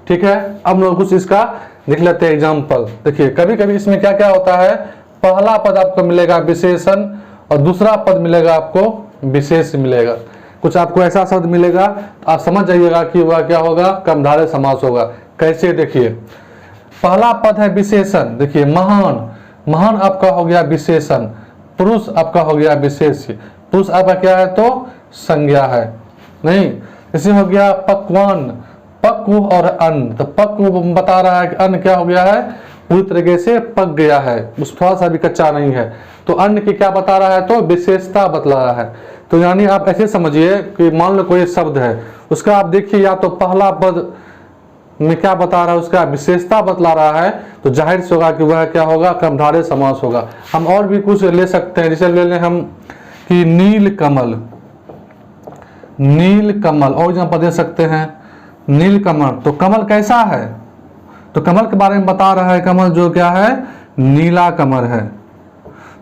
ठीक है, अब लोग कुछ इसका देख लेते हैं एग्जाम्पल। देखिए कभी कभी इसमें क्या क्या होता है, पहला पद आपको मिलेगा विशेषण और दूसरा पद मिलेगा आपको विशेष मिलेगा। कुछ आपको ऐसा शब्द मिलेगा तो आप समझ जाइएगा कि वह क्या होगा, कर्मधारय समास होगा। कैसे, देखिए पहला पद है विशेषण, देखिए महान, महान आपका हो गया विशेषण, पुरुष आपका हो गया विशेष्य, पुरुष आपका क्या है तो संज्ञा है, नहीं। इसे हो गया पक्वान, पक्व और अन्न, तो पक्व बता रहा है कि अन्न क्या हो गया है, पूरी तरीके से पक गया है, उस थोड़ा सा भी कच्चा नहीं है। तो अन्न की क्या बता रहा है तो विशेषता बतला रहा है। तो यानी आप ऐसे समझिए कि मान लो कोई शब्द है, उसका आप देखिए या तो पहला पद में क्या बता रहा है, उसका विशेषता बतला रहा है, तो जाहिर से होगा कि वह क्या होगा, कर्मधारय समास होगा। हम और भी कुछ ले सकते हैं, जैसे ले लें हम कि नील कमल, नील कमल, और यहाँ पर दे सकते हैं नील कमल। तो कमल कैसा है, तो कमल के बारे में बता रहा है, कमल जो क्या है नीला कमल है।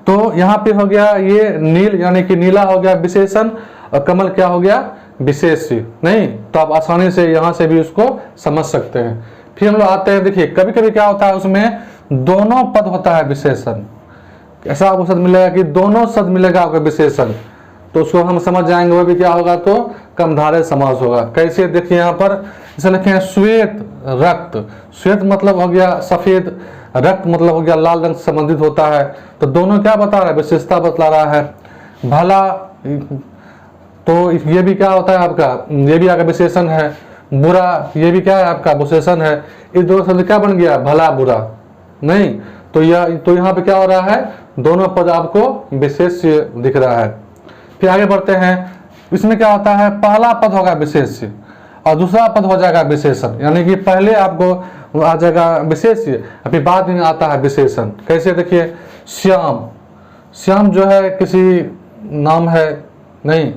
तो यहाँ पे हो गया ये नील यानी कि नीला हो गया विशेषण और कमल क्या हो गया विशेष्य, नहीं। तो आप आसानी से यहाँ से भी उसको समझ सकते हैं। फिर हम लोग आते हैं, देखिए कभी कभी क्या होता है उसमें दोनों पद होता है विशेषण, ऐसा आपको शब्द मिलेगा कि दोनों शब्द मिलेगा आपको विशेषण, तो उसको हम समझ जाएंगे वो भी क्या होगा तो कर्मधारय समास होगा। कैसे, देखिए यहाँ पर जैसे लिखे हैं श्वेत रक्त, श्वेत मतलब हो गया सफेद, रक्त मतलब हो गया लाल रंग से संबंधित होता है। तो दोनों क्या बता रहा है, विशेषता बतला रहा है। भला, तो ये भी क्या होता है आपका, ये भी आपका विशेषण है। बुरा, ये भी क्या है आपका विशेषण है। इस दोनों शब्द क्या बन गया, भला बुरा, नहीं। तो यहाँ पे क्या हो रहा है, दोनों पद आपको विशेष्य दिख रहा है। फिर आगे बढ़ते हैं, इसमें क्या होता है, पहला पद होगा विशेष्य और दूसरा पद हो जाएगा विशेषण, यानी कि पहले आपको आ जाएगा विशेष्य, अभी बाद में आता है विशेषण। कैसे, देखिए श्याम, श्याम जो है किसी नाम है, नहीं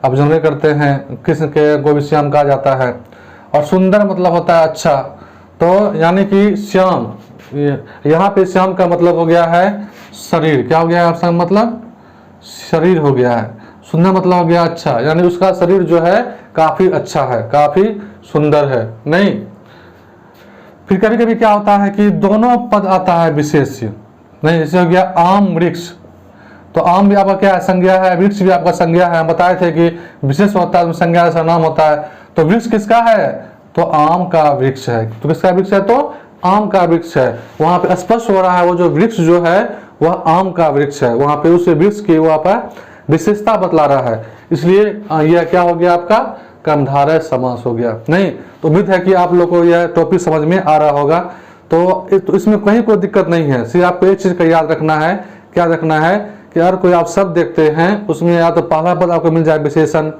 आप जानते करते हैं कृष्ण के को भी श्याम कहा जाता है। और सुंदर मतलब होता है अच्छा, तो यानी कि श्याम, यहाँ पे श्याम का मतलब हो गया है शरीर, क्या हो गया है आपका मतलब शरीर हो गया है। सुंदर मतलब हो गया अच्छा, यानी उसका शरीर जो है काफी अच्छा है, काफी सुंदर है, नहीं। फिर कभी कभी क्या होता है कि दोनों पद आता है विशेष्य, नहीं। जैसे हो गया आम वृक्ष, तो आम भी आपका क्या है संज्ञा है, वृक्ष भी आपका संज्ञा है। हम बताए थे कि विशेष होता है संज्ञा का नाम होता है। तो वृक्ष किसका है, तो आम का वृक्ष है। तो किसका वृक्ष है, तो आम का वृक्ष है। वहां पे स्पष्ट हो रहा है वो जो वृक्ष जो है वह आम का वृक्ष है, वहां पे उस वृक्ष की वहां पर विशेषता बतला रहा है, इसलिए यह क्या हो गया आपका कर्मधारय समास हो गया, नहीं। तो उम्मीद है कि आप लोग को यह टॉपिक समझ में आ रहा होगा। तो इसमें कहीं कोई दिक्कत नहीं है, सिर्फ आपको एक चीज का याद रखना है, क्या रखना है कि अगर कोई आप शब्द देखते हैं उसमें या तो पहला पद आपको मिल जाए विशेषण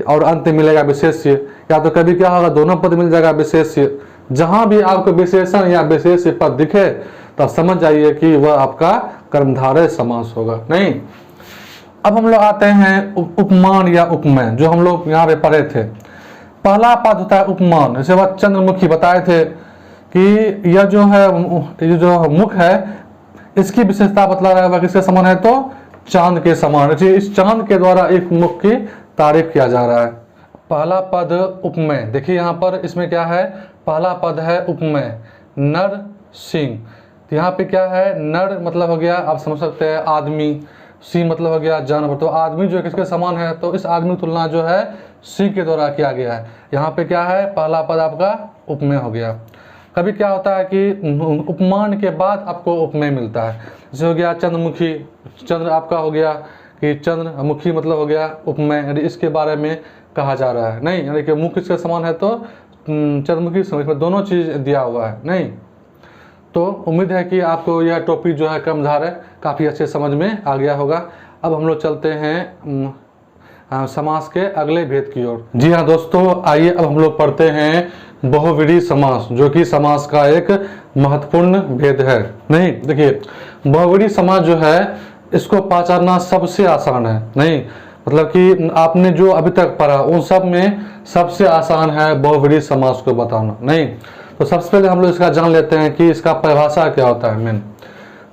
और अंत मिलेगा विशेष्य, या तो कभी क्या होगा दोनों पद मिल जाएगा विशेष्य। जहां भी आपको विशेषण या विशेष्य पद दिखे तो समझ जाइए कि वह आपका कर्मधारय समास होगा, नहीं। अब हम लोग आते हैं उपमान या उपमेय, जो हम लोग यहाँ पे पढ़े थे। पहला पद होता है उपमान, जैसे वह चंद्रमुखी बताए थे कि यह जो है ये जो मुख है इसकी विशेषता बतला रहा है, वह किसके समान है तो चांद के समान। इस चांद के द्वारा एक मुख की तारीफ किया जा रहा है। पहला पद उपमेय, देखिए यहाँ पर इसमें क्या है, पहला पद है उपमेय नर सिंह। तो यहाँ पे क्या है, नर मतलब हो गया आप समझ सकते हैं आदमी, सिंह मतलब हो गया जानवर। तो आदमी जो किसके समान है, तो इस आदमी की तुलना जो है सिंह के द्वारा किया गया है। यहाँ पे क्या है, पहला पद आपका उपमेय हो गया। कभी क्या होता है कि उपमान के बाद आपको उपमेय मिलता है, जैसे हो गया चंद्रमुखी, चंद्र आपका हो गया कि चंद्रमुखी मतलब हो गया उपमेय, यानी इसके बारे में कहा जा रहा है, नहीं। यानी कि मुख किसके समान है तो चंद्रमुखी, इसमें दोनों चीज दिया हुआ है, नहीं। तो उम्मीद है कि आपको यह टॉपिक जो है कर्मधारय काफ़ी अच्छे समझ में आ गया होगा। अब हम लोग चलते हैं समास के अगले भेद की ओर। जी हाँ दोस्तों, आइए अब हम लोग पढ़ते हैं बहुव्रीहि समास, जो कि समास का एक महत्वपूर्ण भेद है, नहीं। देखिए बहुव्रीहि समास जो है इसको पहचानना सबसे आसान है। नहीं मतलब कि आपने जो अभी तक पढ़ा उन सब में सबसे आसान है बहुव्रीहि समास को बताना। नहीं तो सबसे पहले हम लोग इसका जान लेते हैं कि इसका परिभाषा क्या होता है। मेन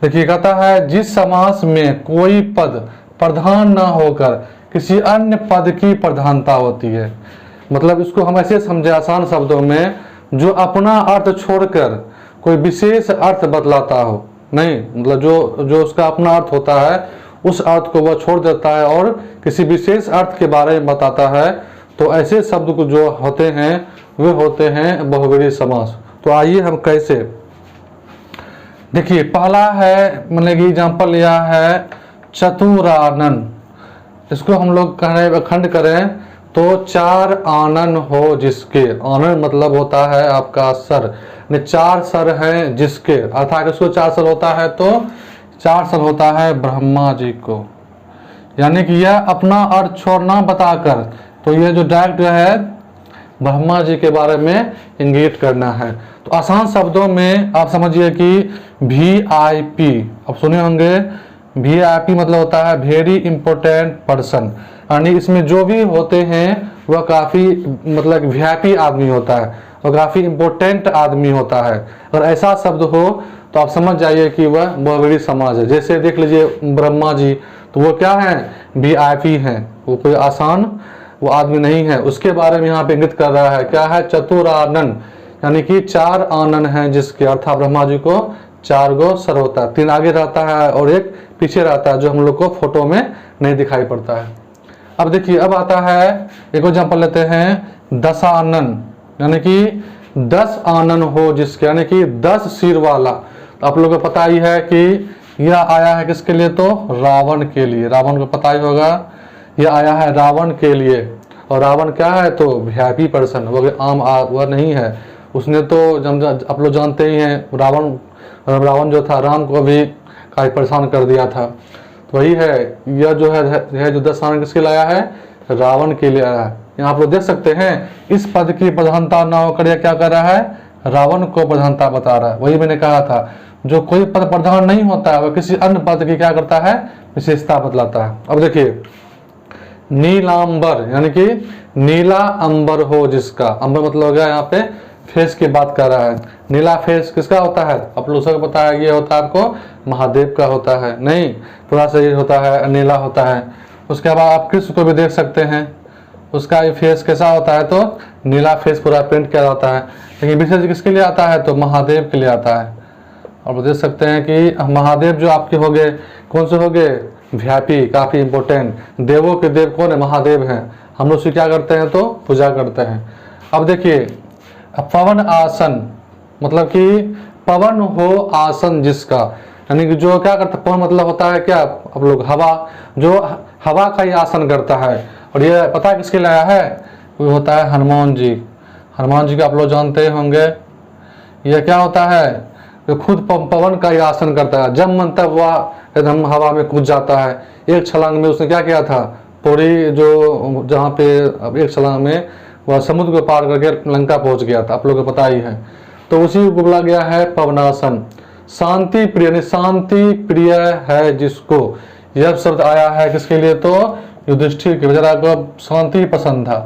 देखिए कहता है जिस समास में कोई पद प्रधान ना होकर किसी अन्य पद की प्रधानता होती है। मतलब इसको हम ऐसे समझे आसान शब्दों में, जो अपना अर्थ छोड़कर कोई विशेष अर्थ बतलाता हो। नहीं मतलब जो उसका अपना अर्थ होता है उस अर्थ को वह छोड़ देता है और किसी विशेष अर्थ के बारे में बताता है, तो ऐसे शब्द को जो होते हैं वे होते हैं बहुव्रीहि समास। तो आइए हम कैसे, देखिए पहला है मतलब कि एग्जाम्पल लिया है चतुरानन। इसको हम लोग खंड करें तो चार आनन हो जिसके, आनन मतलब होता है आपका सर, चार सर हैं जिसके, अर्थात इसको चार सर होता है तो चार सर होता है ब्रह्मा जी को। यानी कि यह अपना अर्थ छोड़ना बताकर, तो ये जो डायरेक्ट है ब्रह्मा जी के बारे में इंगित करना है। तो आसान शब्दों में आप समझिए कि VIP, अब सुने होंगे VIP मतलब होता है वेरी इंपॉर्टेंट पर्सन, यानी इसमें जो भी होते हैं वह काफ़ी मतलब VIP आदमी होता है और काफ़ी इंपॉर्टेंट आदमी होता है। अगर ऐसा शब्द हो तो आप समझ जाइए कि वह बहुव्रीहि समास है। जैसे देख लीजिए ब्रह्मा जी, तो वो क्या हैं VIP हैं, वो कोई आसान वो आदमी नहीं है। उसके बारे में यहाँ पे इंगित कर रहा है, क्या है चतुरानन, यानी कि चार आनन हैं जिसके, अर्थात ब्रह्मा जी को चार गो सर होता है, तीन आगे रहता है और एक पीछे रहता है, जो हम लोग को फोटो में नहीं दिखाई पड़ता है। अब देखिए अब आता है एक एग्जाम्पल लेते हैं दशानन, यानी कि 10 आनन हो जिसके, यानी कि 10 सिर वाला। तो आप लोगों को पता ही है कि यह आया है किसके लिए, तो रावण के लिए। रावण को पता ही होगा यह आया है रावण के लिए, और रावण क्या है तो VIP पर्सन, वो आम वह नहीं है। उसने तो आप लोग जानते ही हैं रावण जो था राम को भी काफी परेशान कर दिया था। तो वही है, यह जो है जो 10 आनन किसके लिए आया है, रावण के लिए आया है। यहाँ आप लोग देख सकते हैं इस पद की प्रधानता ना होकर यह क्या कर रहा है, रावण को प्रधानता बता रहा है। वही मैंने कहा था जो कोई पद प्रधान नहीं होता है वह किसी अन्य पद की क्या करता है, विशेषता बतलाता है। अब देखिए नीलांबर, यानी कि नीला अंबर हो जिसका, अंबर मतलब हो गया यहाँ पे फेस की बात कर रहा है। नीला फेस किसका होता है, आप लोग सबको पता है, ये होता है आपको महादेव का होता है। नहीं पूरा शरीर होता है नीला होता है। उसके बाद आप कृष्ण को भी देख सकते हैं, उसका ये फेस कैसा होता है, तो नीला फेस पूरा पेंट किया जाता है। लेकिन विशेष किसके लिए आता है, तो महादेव के लिए आता है। और देख सकते हैं कि महादेव जो आपके हो गए, कौन से हो गए, VIP, काफ़ी इंपॉर्टेंट। देवों के देव कौन है, महादेव हैं। हम लोग से क्या करते हैं, तो पूजा करते हैं। अब देखिए पवन आसन, मतलब कि पवन हो आसन जिसका, यानी कि जो क्या करता है, पवन मतलब होता है क्या, आप लोग हवा, जो हवा का ही आसन करता है। और ये पता किसके लिए आया है, वो होता है हनुमान जी। हनुमान जी को आप लोग जानते होंगे, यह क्या होता है, जो खुद पवन का ही आसन करता है। जब मन तब वह एकदम हवा में कूद जाता है। एक छलांग में उसने क्या किया था, पूरी जो जहाँ पे एक छलांग में वह समुद्र को पार करके लंका पहुंच गया था, आप लोगों को पता ही है। तो उसी को बोला गया है पवनासन। शांति प्रिय, शांति प्रिय है जिसको, यह शब्द आया है किसके लिए, तो युधिष्ठिर के। बेचारा को शांति पसंद था,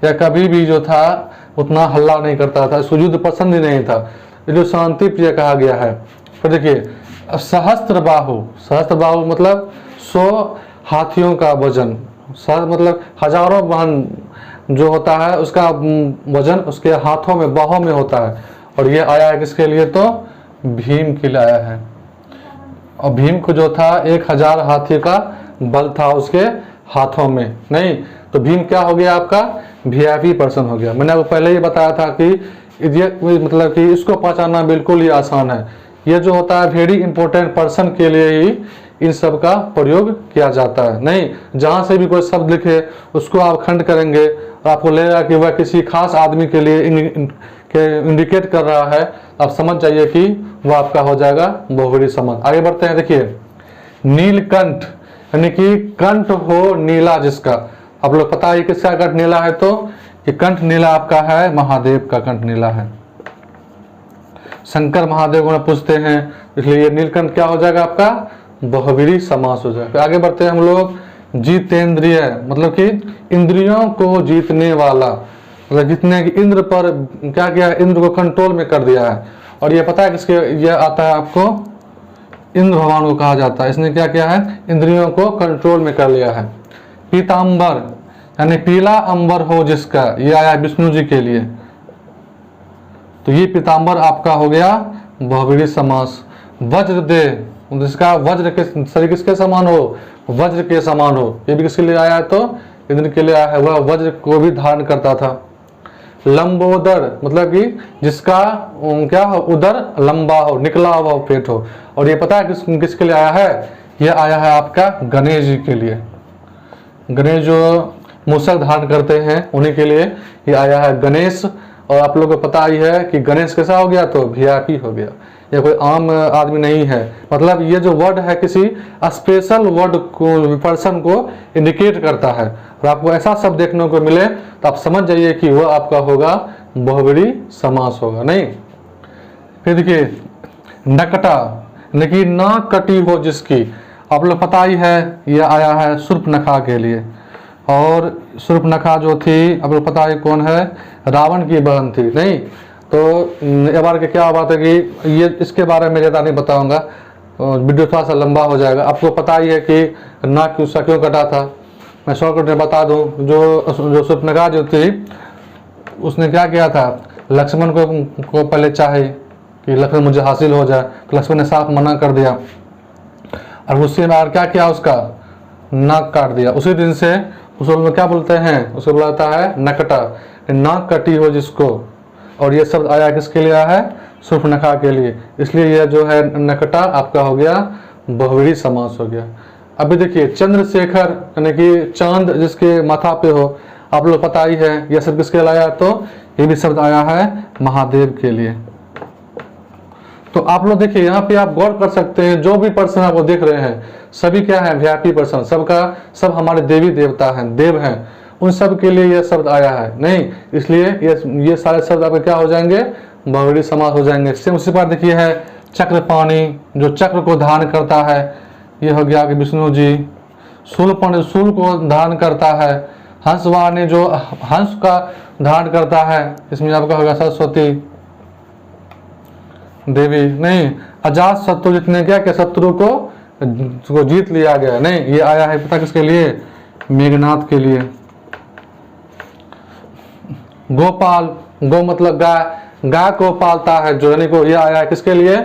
या कभी भी जो था उतना हल्ला नहीं करता था, इसको युद्ध पसंद ही नहीं था, ये जो शांति प्रिय कहा गया है। फिर देखिए सहस्त्र बाहु, सहस्त्र बाहु मतलब 100 हाथियों का वजन, मतलब हजारों वाहन जो होता है उसका वजन उसके हाथों में, बाहों में होता है। और ये आया है किसके लिए, तो भीम के लिए आया है। और भीम को जो था 1000 हाथी का बल था उसके हाथों में। नहीं तो भीम क्या हो गया, आपका VIP पर्सन हो गया। मैंने आपको पहले ही बताया था कि ये मतलब कि इसको पहचानना बिल्कुल ही आसान है। ये जो होता है वेरी इंपॉर्टेंट पर्सन के लिए ही इन सब का प्रयोग किया जाता है। नहीं जहाँ से भी कोई शब्द लिखे उसको आप खंड करेंगे और आपको लगेगा कि वह किसी खास आदमी के लिए इंडिकेट कर रहा है, आप समझ जाइए कि वह आपका हो जाएगा बहुव्रीहि समास। आगे बढ़ते हैं। देखिए नीलकंठ, यानी कि कंठ हो नीला जिसका, आप लोग पता है किसका कंठ नीला है, तो कि कंठ नीला आपका है महादेव का कंठ नीला है। शंकर महादेव को पूछते हैं, इसलिए ये नीलकंठ क्या हो जाएगा आपका, बहुव्रीहि समास हो जाए। फिर आगे बढ़ते हैं हम लोग, जितेंद्रिय मतलब कि इंद्रियों को जीतने वाला, मतलब जितने कि इंद्र पर क्या किया, इंद्र को कंट्रोल में कर दिया है। और ये पता है किसके ये आता है आपको, इंद्र भगवान को कहा जाता है। इसने क्या किया है, इंद्रियों को कंट्रोल में कर लिया है। पीतांबर यानी पीला अंबर हो जिसका, ये आया विष्णु जी के लिए, तो ये पीतांबर आपका हो गया बहुव्रीहि समास। वज्र दे जिसका वज्र के शरीर किसके समान हो, वज्र के समान हो, ये भी किसके लिए आया है, तो इंद्र के लिए आया है, वह वज्र को भी धारण करता था। लंबोदर मतलब कि जिसका क्या हो, उदर लंबा हो, निकला हुआ पेट हो। और ये पता है किसके लिए आया है, ये आया है आपका गणेश जी के लिए। गणेश जो मूषक धारण करते हैं उन्हीं के लिए ये आया है गणेश। और आप लोगों को पता ही है कि गणेश कैसा हो गया, तो वीआईपी हो गया, ये कोई आम आदमी नहीं है। मतलब ये जो वर्ड है किसी स्पेशल वर्ड को, पर्सन को इंडिकेट करता है। और आपको ऐसा शब्द देखने को मिले तो आप समझ जाइए कि वह आपका होगा बहुव्रीहि समास होगा। नहीं, फिर देखिए नकटा यानी कि नाक कटी हो जिसकी, आप लोग पता ही है यह आया है शूर्पणखा के लिए। और शूर्पणखा जो थी आप लोग पता है कौन है, रावण की बहन थी। नहीं तो एक बार के क्या बात है कि ये इसके बारे में ज़्यादा नहीं बताऊंगा, वीडियो थोड़ा सा लंबा हो जाएगा। आपको पता ही है कि नाक उसका क्यों कटा था, मैं शॉर्टकट में बता दूं। जो शूर्पणखा जो थी उसने क्या किया था, लक्ष्मण को पहले चाहे कि लक्ष्मण मुझे हासिल हो जाए, तो लक्ष्मण ने साफ मना कर दिया और उससे बार क्या किया, उसका नाक काट दिया। उसी दिन से उसको क्या बोलते हैं, उसको बोला जाता है नकटा, नाक कटी हो जिसको। और ये शब्द आया किसके लिए आया है, शूर्पणखा के लिए, इसलिए यह जो है नकटा आपका हो गया बहुव्रीहि समास हो गया। अभी देखिए चंद्रशेखर यानी कि चांद जिसके माथा पे हो, आप लोग पता ही है यह शब्द किसके लिए आया, तो ये भी शब्द आया है महादेव के लिए। तो आप लोग देखिए यहाँ पे आप गौर कर सकते हैं, जो भी पर्सन आपको देख रहे हैं सभी क्या है, वीआईपी पर्सन, सबका सब हमारे देवी देवता हैं, देव हैं, उन सब के लिए यह शब्द आया है। नहीं, इसलिए ये सारे शब्द आपके क्या हो जाएंगे, बहुव्रीहि समास हो जाएंगे। सेम उसी पर देखिए है चक्रपाणि, जो चक्र को धारण करता है, ये हो गया कि विष्णु जी। शूलपाणि शूल को धारण करता है। हंसवाणी जो हंस का धारण करता है, इसमें आपका होगा सरस्वती देवी। नहीं, अजात शत्रु जितने क्या क्या शत्रु को जीत लिया गया। नहीं, ये आया है पता किसके लिए, मेघनाथ के लिए। गोपाल, गो मतलब गाय, गाय को पालता है जो, यानी को ये आया है किसके लिए,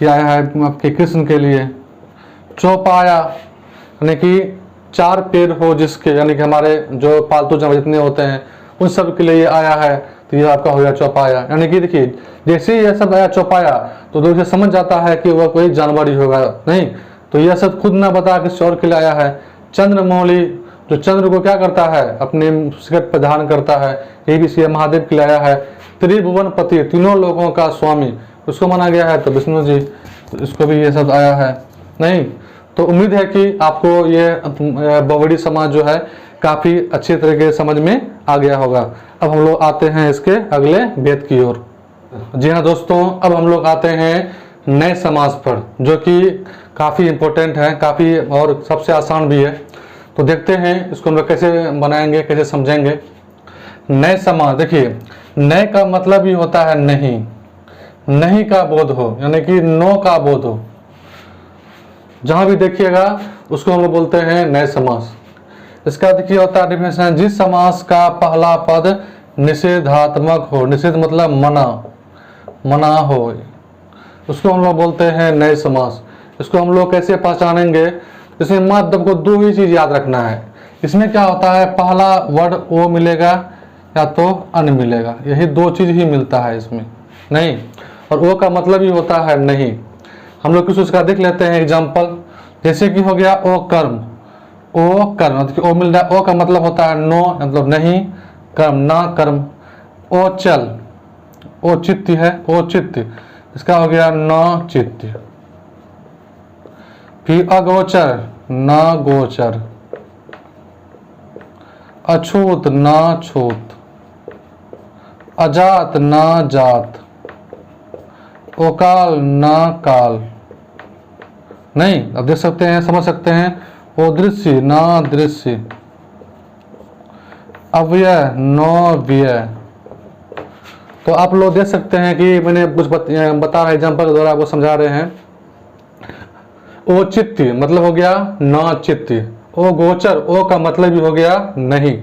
ये आया है आपके कृष्ण के लिए। चौपाया यानी कि चार पैर हो जिसके, यानी कि हमारे जो पालतू जानवर जितने होते हैं उन सब के लिए ये आया है, तो ये आपका हो गया चौपाया। यानी कि देखिए जैसे ही यह शब्द आया चौपाया तो दूसरे समझ जाता है कि वह कोई जानवर ही होगा। नहीं, तो यह शब्द खुद ना बता किसी और के लिए आया है। चंद्रमौली, जो चंद्र को क्या करता है, अपने सिर पर धारण करता है, ये भी इसलिए महादेव के लिए आया है। त्रिभुवन पति, तीनों लोगों का स्वामी, उसको माना गया है, तो विष्णु जी, तो इसको भी ये शब्द आया है। नहीं, तो उम्मीद है कि आपको ये बहुव्रीहि समास जो है काफ़ी अच्छे तरीके से समझ में आ गया होगा। अब हम लोग आते हैं इसके अगले वेद की ओर। जी हाँ दोस्तों, अब हम लोग आते हैं नए समास पर, जो कि काफ़ी इम्पोर्टेंट है, काफ़ी और सबसे आसान भी है। तो देखते हैं इसको हम लोग कैसे बनाएंगे, कैसे समझेंगे। नए समास, देखिए नए का मतलब ही होता है नहीं, नहीं का बोध हो, यानी कि नो का बोध हो। जहां भी देखिएगा उसको हम लोग बोलते हैं नए समास। इसका देखिए होता है डिफिनेशन, जिस समास का पहला पद निषेधात्मक हो, निषेध मतलब मना, मना हो, उसको हम लोग बोलते हैं नए समास। इसको हम लोग कैसे पहचानेंगे, इसमें मात्र को दो ही चीज याद रखना है। इसमें क्या होता है, पहला वर्ड ओ मिलेगा या तो अन मिलेगा, यही दो चीज ही मिलता है इसमें। नहीं, और ओ का मतलब ही होता है नहीं। हम लोग कुछ उसका देख लेते हैं एग्जाम्पल, जैसे कि हो गया ओ कर्म, ओ कर्म, तो ओ मिल रहा है, ओ का मतलब होता है नो, मतलब नहीं, कर्म ना कर्म। ओ चल, ओ चित्त है, ओ चित्त, इसका हो गया न चित्त। फिर अगोचर न गोचर, अछूत न छूत, अजात न जात, ओकाल न काल, नहीं, अब देख सकते हैं, समझ सकते हैं। ओदृश्य ना दृश्य, अव्यय न व्यय। तो आप लोग देख सकते हैं कि मैंने कुछ बता रहा एग्जाम्पल के द्वारा आपको समझा रहे हैं। औचित्य मतलब हो गया नाचित्य। ओ गोचर, ओ का मतलब भी हो गया नहीं।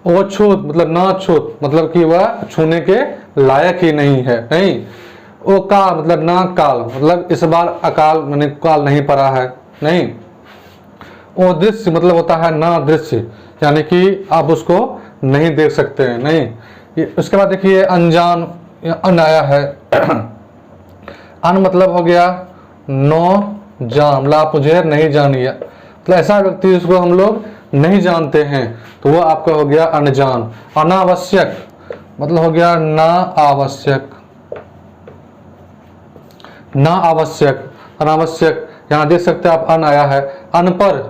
ओछूत मतलब ना छूत, मतलब कि वह छूने के लायक ही नहीं है, नहीं। ओ काल मतलब ना काल, मतलब इस बार अकाल मैंने काल नहीं पड़ा है, नहीं। ओ दृश्य मतलब होता है ना दृश्य, यानी कि आप उसको नहीं देख सकते हैं, नहीं। उसके बाद देखिए अनजान, अन आया है। अन मतलब हो गया नो जान, मतलब आप मुझे नहीं जानिए, मतलब ऐसा व्यक्ति जिसको हम लोग नहीं जानते हैं, तो वो आपका हो गया अनजान। अनावश्यक मतलब हो गया ना आवश्यक, ना आवश्यक, अनावश्यक। यहाँ देख सकते हैं आप अन आया है। अनपढ़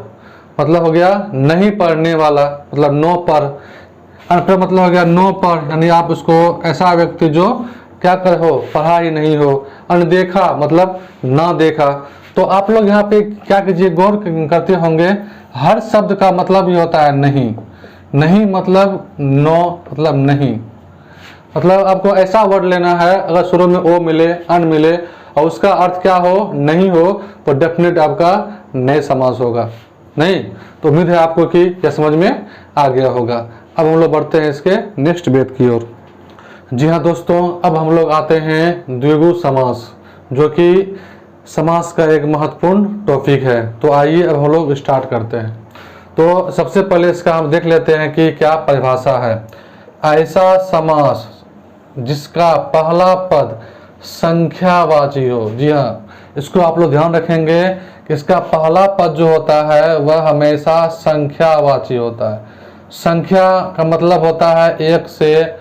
मतलब हो गया नहीं पढ़ने वाला, मतलब नो पर। अनपढ़ मतलब हो गया नो पर, यानी आप उसको ऐसा व्यक्ति जो क्या कर हो, पढ़ा ही नहीं हो। अनदेखा मतलब ना देखा। तो आप लोग यहाँ पे क्या कीजिए, गौर करते होंगे, हर शब्द का मतलब ही होता है नहीं। नहीं मतलब नो मतलब नहीं, मतलब आपको ऐसा वर्ड लेना है, अगर शुरू में ओ मिले, अन मिले और उसका अर्थ क्या हो, नहीं हो, तो डेफिनेट आपका नए समास होगा, नहीं। तो उम्मीद है आपको कि यह समझ में आ गया होगा। अब हम लोग बढ़ते हैं इसके नेक्स्ट वेद की ओर। जी हाँ दोस्तों, अब हम लोग आते हैं द्विगु समास, जो कि समास का एक महत्वपूर्ण टॉपिक है। तो आइए अब हम लोग स्टार्ट करते हैं। तो सबसे पहले इसका हम देख लेते हैं कि क्या परिभाषा है। ऐसा समास जिसका पहला पद संख्यावाची हो। जी हाँ, इसको आप लोग ध्यान रखेंगे कि इसका पहला पद जो होता है वह हमेशा संख्यावाची होता है। संख्या का मतलब होता है एक से,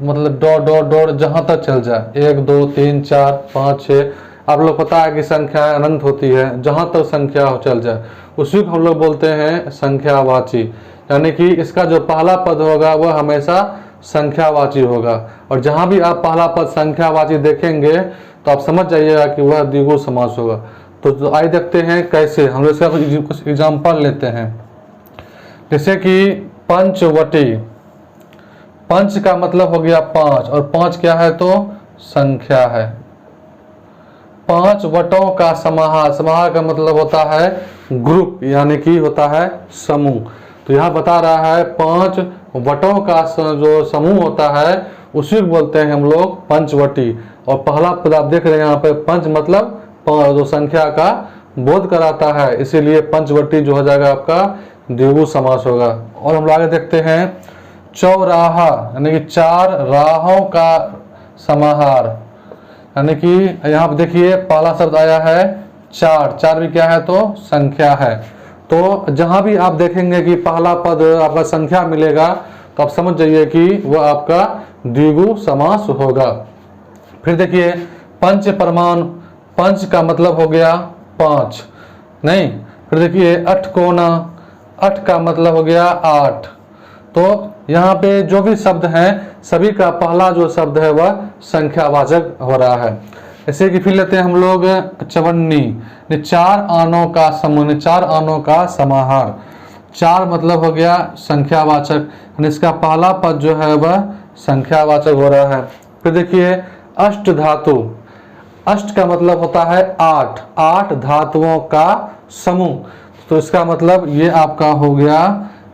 मतलब डॉट डॉट डॉट जहाँ तक चल जाए, 1 2 3 4 5 6। आप लोग पता है कि संख्या अनंत होती है, जहाँ तक संख्या चल जाए उसी को हम लोग बोलते हैं संख्यावाची। यानी कि इसका जो पहला पद होगा वह हमेशा संख्यावाची होगा, और जहाँ भी आप पहला पद संख्यावाची देखेंगे तो आप समझ जाइएगा कि वह द्विगु समास होगा। तो आइए देखते हैं कैसे, हम लोग इसका कुछ एग्जाम्पल लेते हैं। जैसे कि पंचवटी, पंच का मतलब हो गया 5, और 5 क्या है, तो संख्या है। 5 वटों का समाहार, समाहार का मतलब होता है ग्रुप, यानी कि होता है समूह। तो यहाँ बता रहा है 5 वटों का जो समूह होता है उसी को बोलते हैं हम लोग पंचवटी। और पहला पद आप देख रहे हैं यहाँ पे, पंच मतलब जो संख्या का बोध कराता है, इसीलिए पंचवटी जो हो जाएगा आपका द्विगु समास होगा। और हम आगे देखते हैं चौराहा, यानी कि 4 राहों का समाहार। यानी कि यहाँ पे देखिए पहला शब्द आया है 4, 4 भी क्या है, तो संख्या है। तो जहां भी आप देखेंगे कि पहला पद आपका संख्या मिलेगा तो आप समझ जाइए कि वह आपका द्विगु समास होगा। फिर देखिए पंच प्रमाण, पंच का मतलब हो गया 5, नहीं। फिर देखिए अठकोना, अठ का मतलब हो गया 8। तो यहाँ पे जो भी शब्द हैं सभी का पहला जो शब्द है वह संख्यावाचक हो रहा है। जैसे कि फिर लेते हैं हम लोग चवन्नी, 4 आनों का समूह, 4 आनों का समाहार। 4 मतलब हो गया संख्यावाचक, इसका पहला पद जो है वह संख्यावाचक हो रहा है। फिर देखिए अष्ट धातु, अष्ट का मतलब होता है 8, 8 धातुओं का समूह। तो इसका मतलब ये आपका हो गया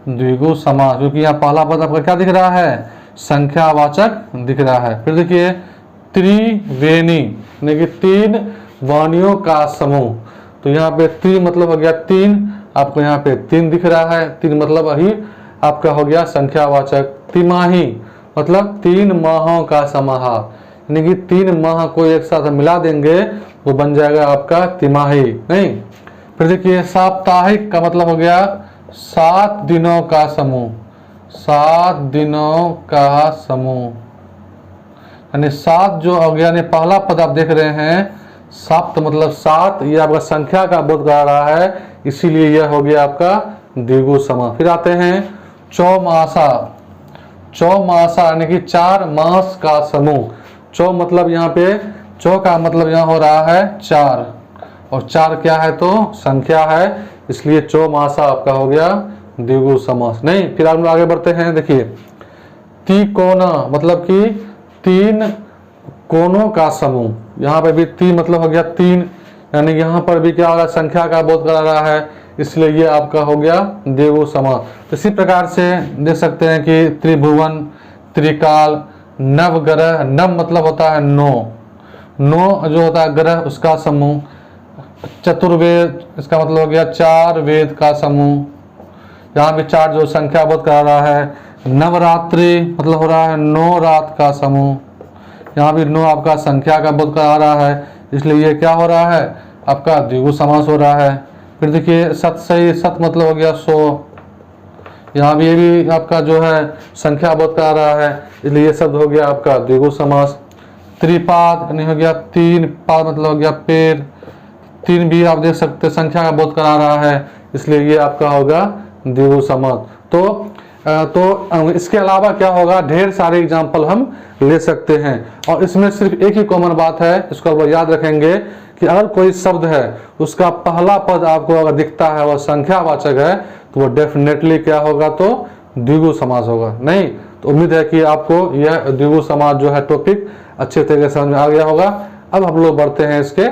द्विगु समास, क्योंकि यहाँ पहला पद आपका क्या दिख रहा है, संख्यावाचक दिख रहा है। फिर देखिए त्रिवेणी, यानी कि 3 वाणियों का समूह। तो यहाँ पे त्रि मतलब हो गया 3, आपको यहाँ पे 3 दिख रहा है, 3 मतलब वही आपका हो गया संख्यावाचक। तिमाही मतलब 3 माहों का समाहार, यानी कि 3 माह को एक साथ मिला देंगे वो बन जाएगा आपका तिमाही, नहीं। फिर देखिए साप्ताहिक का मतलब हो गया 7 दिनों का समूह, 7 दिनों का समूह, यानी 7 जो हो गया, यानी पहला पद आप देख रहे हैं सप्त मतलब 7, ये आपका संख्या का बोध कर रहा है, इसीलिए यह हो गया आपका द्विगु समास। फिर आते हैं चौमासा, चौमासा यानी कि 4 मास का समूह। चौ मतलब यहाँ पे, चौ का मतलब यहाँ हो रहा है 4, और 4 क्या है तो संख्या है, इसलिए चौमासा आपका हो गया द्विगु समास। नहीं, फिर हम आगे बढ़ते हैं। देखिए त्रिकोण मतलब कि 3 कोनों का समूह, यहाँ पे भी 3 मतलब हो गया 3, यानी यहाँ पर भी क्या हो रहा है, संख्या का बोध करा रहा है, इसलिए ये आपका हो गया द्विगु समास। इसी प्रकार से देख सकते हैं कि त्रिभुवन, त्रिकाल, नवग्रह, नव मतलब होता है 9, 9 जो होता है ग्रह उसका समूह, चतुर्वेद इसका मतलब हो गया 4 वेद का समूह, यहाँ भी 4 जो संख्या बोध करा रहा है, नवरात्रि मतलब हो रहा है 9 रात का समूह, यहाँ भी 9 आपका संख्या का बोध करा रहा है, इसलिए ये क्या हो रहा है आपका द्विगु समास हो रहा है। फिर देखिए सत सही, सत मतलब हो गया 100, यहाँ भी ये भी आपका जो है संख्या बोध करा रहा है, इसलिए ये शब्द हो गया आपका द्विगु समास। त्रिपाद यानी हो गया 3, पाद मतलब हो गया पेड़, 3 भी आप देख सकते हैं संख्या का बोध करा रहा है, इसलिए ये आपका होगा द्विगु समास। तो इसके अलावा क्या होगा, ढेर सारे एग्जाम्पल हम ले सकते हैं, और इसमें सिर्फ एक ही कॉमन बात है, इसको आप याद रखेंगे कि अगर कोई शब्द है उसका पहला पद आपको अगर दिखता है वह संख्यावाचक है तो वो डेफिनेटली क्या होगा तो द्विगु समास होगा। नहीं तो उम्मीद है कि आपको यह द्विगु समास जो है टॉपिक अच्छे तरीके से समझ में आ गया होगा। अब हम लोग बढ़ते हैं इसके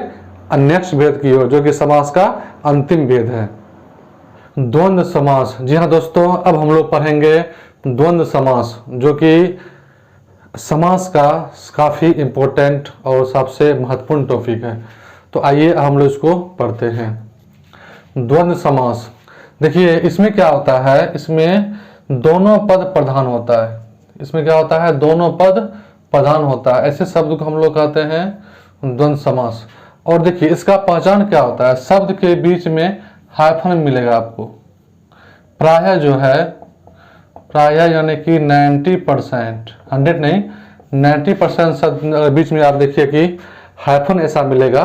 नेक्स्ट भेद की ओर, जो कि समास का अंतिम भेद है, द्वंद्व समास। जी हाँ दोस्तों, अब हम लोग पढ़ेंगे द्वंद्व समास, जो कि समास का काफ़ी इम्पोर्टेंट और सबसे महत्वपूर्ण टॉपिक है। तो आइए हम लोग इसको पढ़ते हैं। द्वंद्व समास, देखिए इसमें क्या होता है, इसमें दोनों पद प्रधान होता है। इसमें क्या होता है, दोनों पद प्रधान होता है, ऐसे शब्द को हम लोग कहते हैं द्वंद्व समास। और देखिए इसका पहचान क्या होता है, शब्द के बीच में हाइफन मिलेगा आपको, प्रायः जो है, प्रायः यानी कि 90%, 100 नहीं 90% शब्द बीच में आप देखिए कि हाइफन ऐसा मिलेगा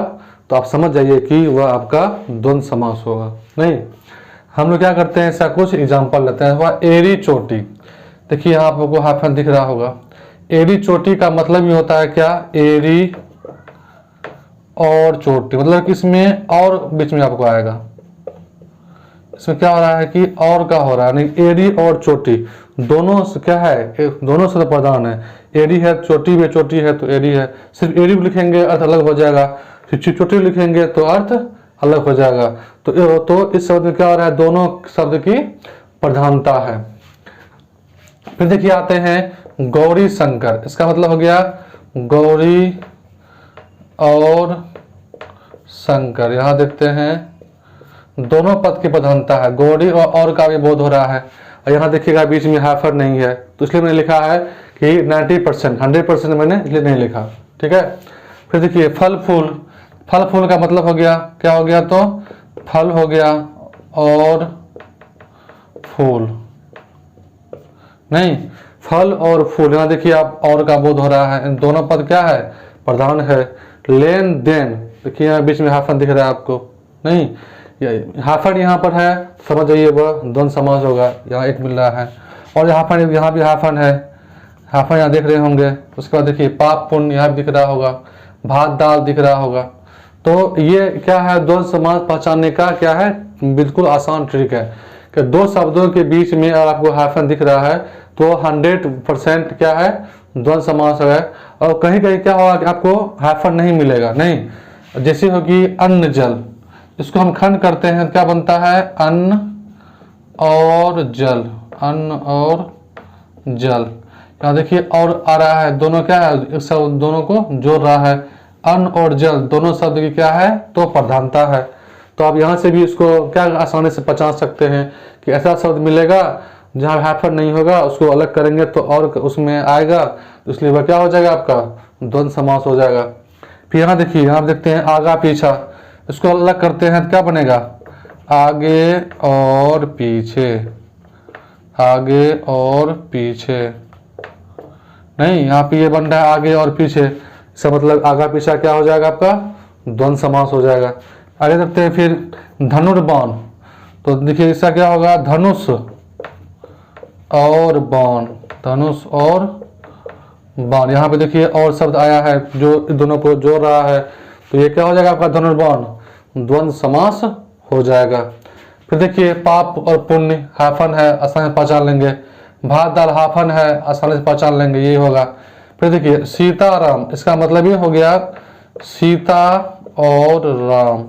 तो आप समझ जाइए कि वह आपका द्वंद्व समास होगा। नहीं, हम लोग क्या करते हैं, ऐसा कुछ एग्जाम्पल लेते हैं। वह एड़ी चोटी, देखिए यहाँ आपको हाइफन दिख रहा होगा, एड़ी चोटी का मतलब ये होता है क्या, एड़ी और चोटी, मतलब कि इसमें और बीच में आपको आएगा, इसमें क्या हो रहा है कि और का हो रहा है, नहीं एड़ी और चोटी दोनों से क्या है, दोनों से प्रधान है, एड़ी है चोटी भी, चोटी है तो एड़ी है, सिर्फ एड़ी लिखेंगे अर्थ अलग हो जाएगा, फिर चोटी लिखेंगे तो अर्थ अलग हो जाएगा। तो इस शब्द में क्या हो रहा है, दोनों शब्द की प्रधानता है। फिर देखिए आते हैं गौरी शंकर, इसका मतलब हो गया गौरी और शंकर, यहाँ देखते हैं दोनों पद की प्रधानता है, गौरी और का भी बोध हो रहा है, और यहाँ देखिएगा बीच में हाइफन नहीं है तो इसलिए मैंने लिखा है कि 90%, 100% मैंने इसलिए नहीं लिखा, ठीक है। फिर देखिए फल फूल, फल फूल का मतलब हो गया, क्या हो गया तो फल हो गया और फूल, नहीं फल और फूल, यहाँ देखिए आप और का बोध हो रहा है, इन दोनों पद क्या है प्रधान है। लेन देन, देखिए यहाँ बीच में हाइफन दिख रहा है आपको, नहीं हाइफन यहाँ पर है, समझ जाइए वह द्वंद्व समास होगा, यहाँ एक मिल रहा है, और यहाँ भी हाइफन है, हाइफन यहाँ देख रहे होंगे। उसके बाद देखिए पाप पुण्य यहाँ भी दिख रहा होगा, भात दाल दिख रहा होगा। तो ये क्या है, द्वंद्व समास पहचानने का क्या है, बिल्कुल आसान ट्रिक है कि दो शब्दों के बीच में अगर आपको हाइफन दिख रहा है तो 100% क्या है द्वंद्व समास है। और कहीं कहीं क्या होगा कि आपको हाइफन नहीं मिलेगा, नहीं जैसे होगी अन्न जल, इसको हम खंड करते हैं क्या बनता है, अन्न और जल, अन्न और जल। यहाँ देखिए और आ रहा है, दोनों क्या है, एक शब्द दोनों को जोड़ रहा है, अन्न और जल दोनों शब्द की क्या है तो प्रधानता है। तो आप यहाँ से भी इसको क्या आसानी से पहचान सकते हैं कि ऐसा शब्द मिलेगा जहाँ हाइफन नहीं होगा, उसको अलग करेंगे तो और उसमें आएगा, तो इसलिए वह क्या हो जाएगा आपका द्वंद्व समास हो जाएगा। फिर यहाँ देखिए, यहाँ देखते हैं आगा पीछा, इसको अलग करते हैं तो क्या बनेगा, आगे और पीछे, आगे और पीछे, नहीं यहाँ पे ये बन रहा है आगे और पीछे, इसका मतलब आगा पीछा क्या हो जाएगा आपका द्वंद्व समास हो जाएगा। आगे देखते हैं फिर धनुर्बाण, तो देखिए इसका क्या होगा, धनुष और बाण, धनुष और बाण, यहाँ पे देखिए और शब्द आया है जो दोनों को जोड़ रहा है, तो ये क्या हो जाएगा आपका धनुर्बाण। द्वंद्व समास हो जाएगा। फिर देखिए पाप और पुण्य हाफन है, आसानी से पहचान लेंगे। भात दाल हाफन है, आसानी से पहचान लेंगे, ये होगा। फिर देखिए सीताराम, इसका मतलब ये हो गया सीता और राम,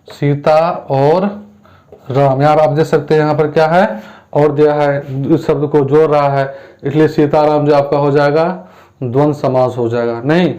सीता और राम। यहाँ आप देख सकते हैं, यहाँ पर क्या है और दिया है, इस शब्द को जोड़ रहा है, इसलिए सीताराम जो आपका हो जाएगा द्वंद्व समास हो जाएगा। नहीं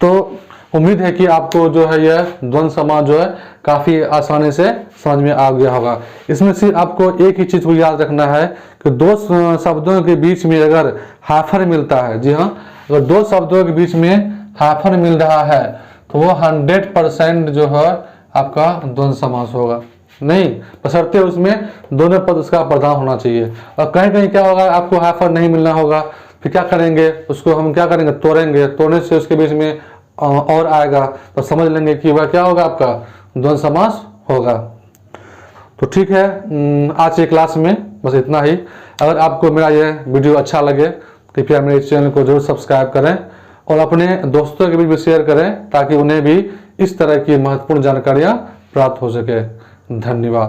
तो उम्मीद है कि आपको जो है यह द्वंद्व समास जो है काफी आसानी से समझ में आ गया होगा। इसमें से आपको एक ही चीज को याद रखना है कि दो शब्दों के बीच में अगर हाफन मिलता है, जी हाँ, अगर दो शब्दों के बीच में हाफन मिल रहा है तो वो 100% जो है आपका द्वंद्व समास होगा। नहीं, बशर्ते उसमें दोनों पद उसका प्रधान होना चाहिए। और कहीं कहीं क्या होगा, आपको हाफन नहीं मिलना होगा, फिर क्या करेंगे, उसको हम क्या करेंगे, तोड़ेंगे, तोड़ने से उसके बीच में और आएगा, तो समझ लेंगे कि वह क्या होगा, आपका द्वंद्व समास होगा। तो ठीक है, आज की क्लास में बस इतना ही। अगर आपको मेरा यह वीडियो अच्छा लगे कृपया मेरे चैनल को जरूर सब्सक्राइब करें और अपने दोस्तों के बीच में शेयर करें ताकि उन्हें भी इस तरह की महत्वपूर्ण जानकारियां प्राप्त हो सके। धन्यवाद।